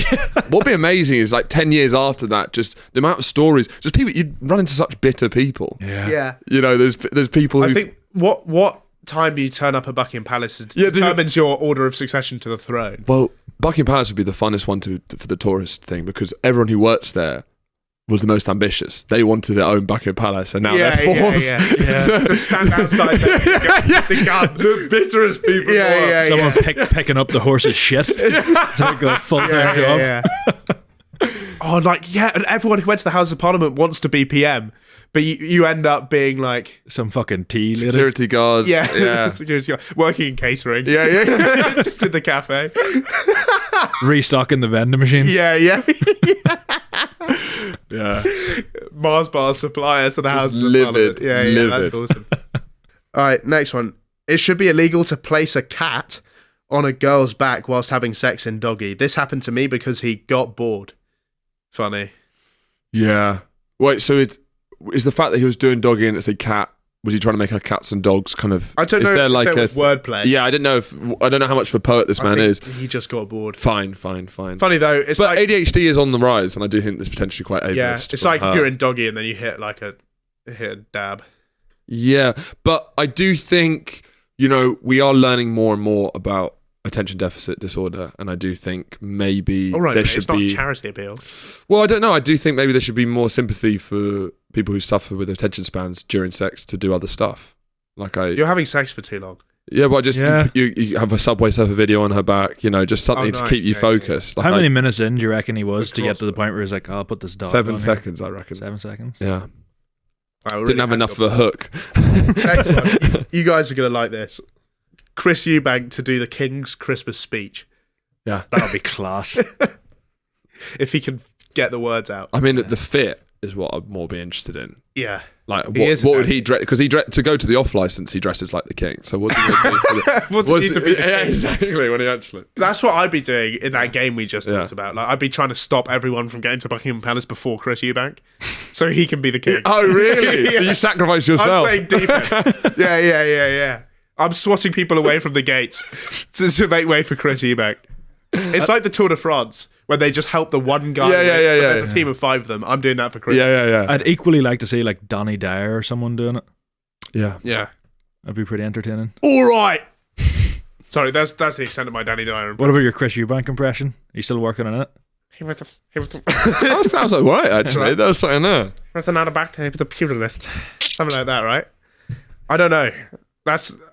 What'd be amazing is like 10 years after that, just the amount of stories, just people, you'd run into such bitter people. Yeah. You know, there's people who. I think what time you turn up at Buckingham Palace determines your order of succession to the throne. Well, Buckingham Palace would be the funnest one for the tourist thing, because everyone who works there was the most ambitious. They wanted their own Buckingham Palace, and now they're forced. They stand outside there, the gun. The bitterest people. Someone picking up the horse's shit. It's like a full-time job. And everyone who went to the House of Parliament wants to be PM, but you end up being like Some fucking tea lady. Security guards. security guard, working in catering. Yeah. Just in the cafe. Restocking the vending machines. Yeah. Yeah. Mars bar suppliers to the House of livid, Parliament. Yeah, livid. that's awesome. All right, next one. It should be illegal to place a cat on a girl's back whilst having sex in doggy. This happened to me because he got bored. Funny. Yeah. Wait, so is the fact that he was doing doggy and it's a cat, was he trying to make her cats and dogs kind of... I don't know if there was wordplay. Yeah, I don't know how much of a poet this man is. He just got bored. Fine. Funny though, it's But like... ADHD is on the rise, and I do think this potentially quite ableist. Yeah, it's for like her. if you're in doggy and then you hit a dab. Yeah, but I do think, we are learning more and more about attention deficit disorder, and I do think maybe All right, there mate, should it's not be... charity appeal. Well, I don't know. I do think maybe there should be more sympathy for people who suffer with attention spans during sex to do other stuff. You're having sex for too long. Yeah, but you have a Subway Surfer video on her back, just something to keep you focused. How many minutes in do you reckon he was to get to the point where he's like, I'll put this dog 7 on seconds, I reckon. 7 seconds? Yeah. Wow, Didn't have enough of a hook. Next one. You guys are going to like this. Chris Eubank to do the King's Christmas speech. Yeah. That'll be class. If he can get the words out. I mean, the fit is what I'd more be interested in. Yeah. Like, He what would he dress? Because to go to the off license, he dresses like the king. So what's he going to do? What's he need to be the Yeah, king? exactly. When he actually. That's what I'd be doing in that game we just talked about. Like, I'd be trying to stop everyone from getting to Buckingham Palace before Chris Eubank, so he can be the king. Oh, really? Yeah. So you sacrifice I'm yourself? playing defense. Yeah. I'm swatting people away from the gates to make way for Chris Eubank. It's like the Tour de France, where they just help the one guy. Yeah. There's a team of 5 of them. I'm doing that for Chris. Yeah. I'd equally like to see like Donny Dyer or someone doing it. Yeah. That'd be pretty entertaining. All right. Sorry, that's the extent of my Danny Dyer. What about your Chris Eubank impression? Are you still working on it? That sounds like right, actually. That was something there. With another back with a pugilist. Something like that, right? I don't know.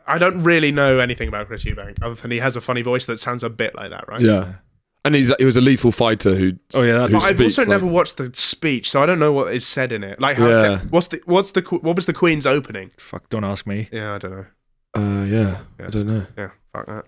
I don't really know anything about Chris Eubank other than he has a funny voice that sounds a bit like that, right? Yeah. And he was a lethal fighter who. Oh yeah, But I've also never watched the speech, so I don't know what is said in it. Like, what was the Queen's opening? Fuck, don't ask me. Yeah, I don't know. I don't know. Yeah, fuck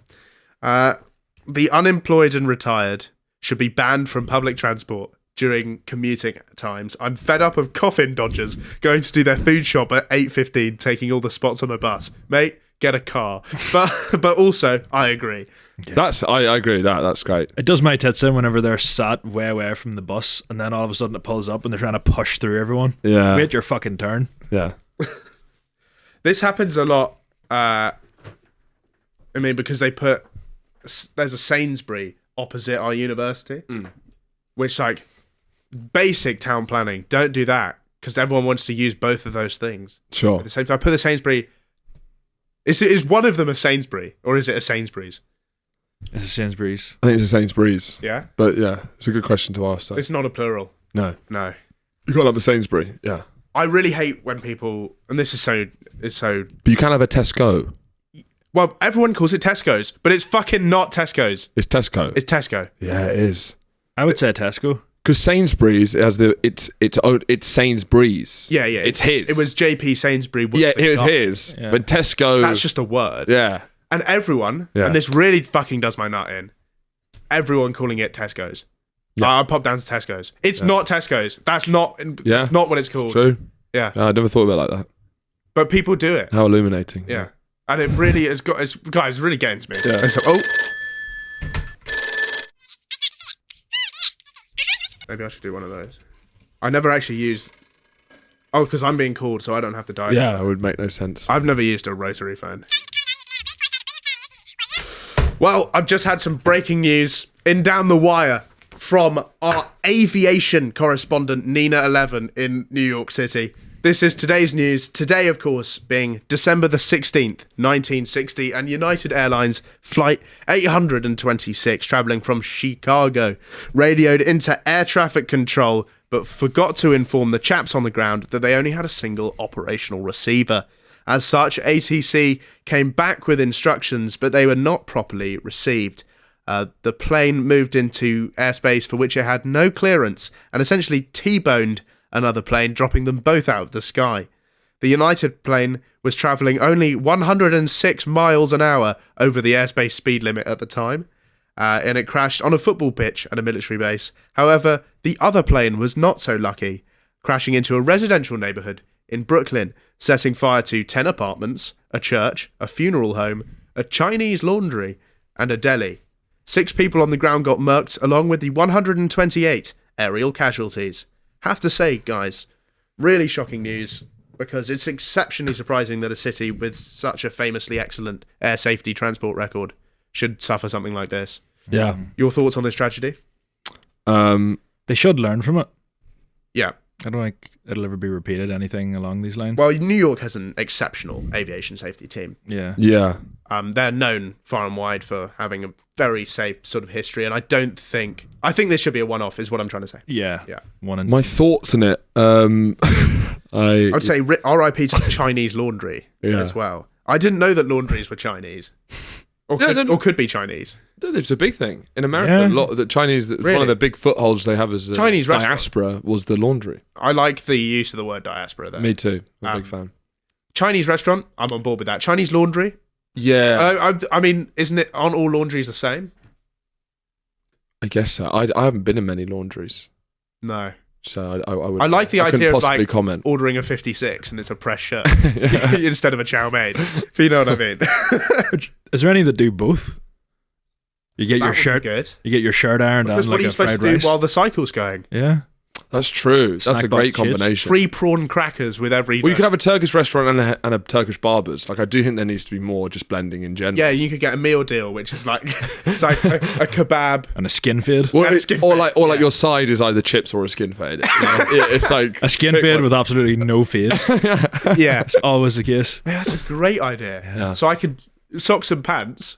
that. The unemployed and retired should be banned from public transport during commuting times. I'm fed up of coffin dodgers going to do their food shop at 8:15, taking all the spots on a bus. Mate, get a car. But also, I agree. Yeah. I agree with that. That's great. It does my tits in whenever they're sat way away from the bus, and then all of a sudden it pulls up and they're trying to push through everyone. Yeah. Wait your fucking turn. Yeah. This happens a lot. Because there's a Sainsbury opposite our university, which basic town planning. Don't do that because everyone wants to use both of those things. Sure. At the same time, put the Sainsbury. Is one of them a Sainsbury or is it a Sainsbury's? It's a Sainsbury's. I think it's a Sainsbury's. Yeah. But yeah, it's a good question to ask. It's not a plural. No. You got like a Sainsbury. Yeah. I really hate when people, and this is so. But you can have a Tesco. Well, everyone calls it Tesco's, but it's fucking not Tesco's. It's Tesco. It's Tesco. Yeah, it is. I would say Tesco. Because Sainsbury's has it's Sainsbury's. Yeah. It's his. It was JP Sainsbury. Yeah, it was his. Yeah. But Tesco. That's just a word. Yeah. And everyone, Yeah. and this really fucking does my nut in, everyone calling it Tesco's. Yeah. I popped down to Tesco's. It's not Tesco's. That's not what it's called. True. Yeah. I never thought about it like that. But people do it. How illuminating. Yeah. And it really has got, guys, really getting to me. Yeah. And so, oh. Maybe I should do one of those. I never actually used. Oh, because I'm being called, so I don't have to dial. Yeah, it would make no sense. I've never used a rotary phone. Well, I've just had some breaking news in Down the Wire from our aviation correspondent, Nina 11 in New York City. This is today's news. Today, of course, being December the 16th, 1960, and United Airlines Flight 826, travelling from Chicago, radioed into air traffic control, but forgot to inform the chaps on the ground that they only had a single operational receiver. As such, ATC came back with instructions, but they were not properly received. The plane moved into airspace for which it had no clearance and essentially T-boned another plane, dropping them both out of the sky. The United plane was travelling only 106 miles an hour over the airspace speed limit at the time, and it crashed on a football pitch at a military base. However, the other plane was not so lucky, crashing into a residential neighbourhood in Brooklyn, setting fire to 10 apartments, a church, a funeral home, a Chinese laundry, and a deli. 6 people on the ground got murked, along with the 128 aerial casualties. Have to say, guys, really shocking news, because it's exceptionally surprising that a city with such a famously excellent air safety transport record should suffer something like this. Yeah. Your thoughts on this tragedy? They should learn from it. Yeah. I don't think it'll ever be repeated, anything along these lines. Well, New York has an exceptional aviation safety team. Yeah. Yeah. They're known far and wide for having a very safe sort of history, and I think this should be a one-off, is what I'm trying to say. Yeah. Yeah. My thoughts on it. I would say RIP to Chinese laundry as well. I didn't know that laundries were Chinese. Or could be Chinese. It's a big thing in America. Yeah. A lot of the Chinese, Really? one of the big footholds they have as a Chinese restaurant. diaspora was the laundry. I like the use of the word diaspora there. Me too. I'm a big fan. Chinese restaurant, I'm on board with that. Chinese laundry, Yeah, I mean, aren't all laundries the same? I guess so. I haven't been in many laundries, No. so I would. I like the I couldn't idea of possibly like comment. ordering a 56 and it's a press shirt instead of a chow mein. If you know what I mean. Is there any that do both? You get That your would be shirt. good. You get your shirt ironed Because on what like are you a supposed fried to do rice. while the cycle's going? Yeah. That's true. That's a Snack great box shit. combination. Free prawn crackers with every. Well, you could have a Turkish restaurant and a Turkish barbers. Like, I do think there needs to be more just blending in general. Yeah, you could get a meal deal, which is like it's like a kebab. And a skin fade. Well, And a skin or fade, like your side is either chips or a skin fade. It's like A skin pick fade one. with absolutely no fade. Yeah, It's always the case. that's a great idea. Yeah. So I could socks and pants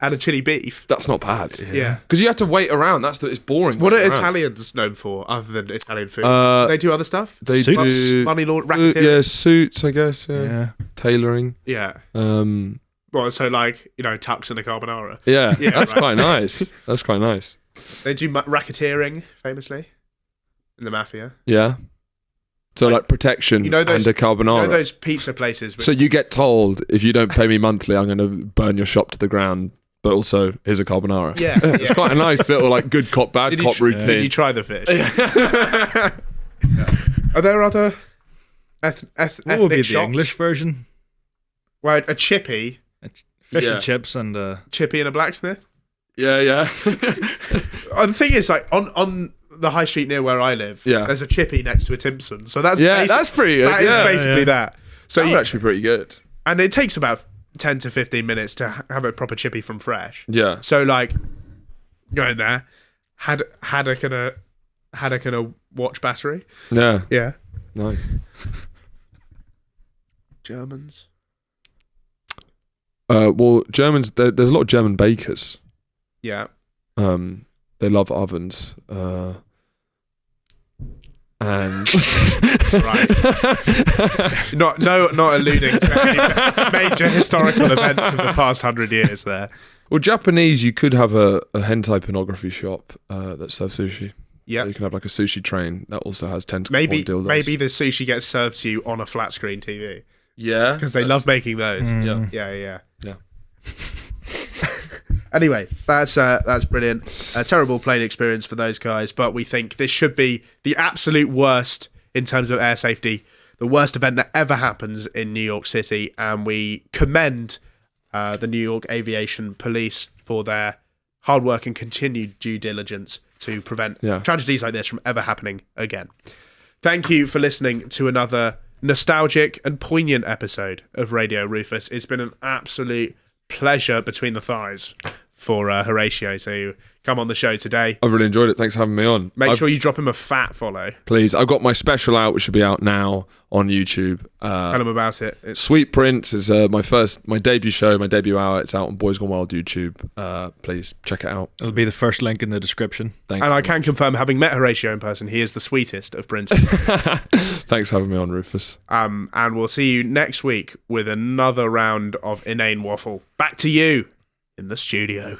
and a chili beef. That's not bad. Yeah. Because you have to wait around. It's boring. What are waiting around. Italians known for other than Italian food? Uh, Do they do other stuff? They Suits? do Money laundering, racketeering? suits, I guess. Yeah. Yeah. Tailoring. Yeah. Well, so like, tux and a carbonara. yeah, Yeah, that's right. quite nice. That's quite nice. They do racketeering, famously, in the mafia. Yeah. So like protection those, and a carbonara. those pizza places. With, So you get told, if you don't pay me monthly, I'm going to burn your shop to the ground. But also, here's a carbonara. Yeah, It's yeah. quite a nice little like good cop, bad cop routine. Did you try the fish? Are there other What would ethnic be the shops? English version? Well, a chippy Fish Yeah. and chips and and a blacksmith. Yeah. The thing is, like on the high street near where I live, Yeah. there's a chippy next to a Timpson. So that's Yeah, that's pretty good. That is Yeah. basically that. So That would actually be pretty good. and it takes about 10 to 15 minutes to have a proper chippy from fresh. Yeah. So like, go in there, had a kind of watch battery. Yeah. Yeah. Nice. Germans. Well, Germans, there's a lot of German bakers. Yeah. They love ovens. And Right. not alluding to any major historical events of the past 100 years there. well, Japanese, you could have a hentai pornography shop that serves sushi. Yeah. So you can have like a sushi train that also has tentacle Maybe dildos. the sushi gets served to you on a flat screen TV Yeah. because they love making those. Yeah. Yeah. Anyway, that's brilliant. A terrible plane experience for those guys, but we think this should be the absolute worst in terms of air safety, the worst event that ever happens in New York City, and we commend the New York Aviation Police for their hard work and continued due diligence to prevent tragedies like this from ever happening again. Thank you for listening to another nostalgic and poignant episode of Radio Rufus. It's been an absolute pleasure between the thighs for Horatio to come on the show today. I've really enjoyed it. Thanks for having me on. Make sure you drop him a fat follow. Please. I've got my special out, which should be out now on YouTube. Tell him about it. Sweet Prince is my debut show, my debut hour. It's out on Boys Gone Wild YouTube. Please check it out. It'll be the first link in the description. Thank and you. I can confirm, having met Horatio in person, he is the sweetest of princes. Thanks for having me on, Rufus. And we'll see you next week with another round of inane waffle. Back to you in the studio.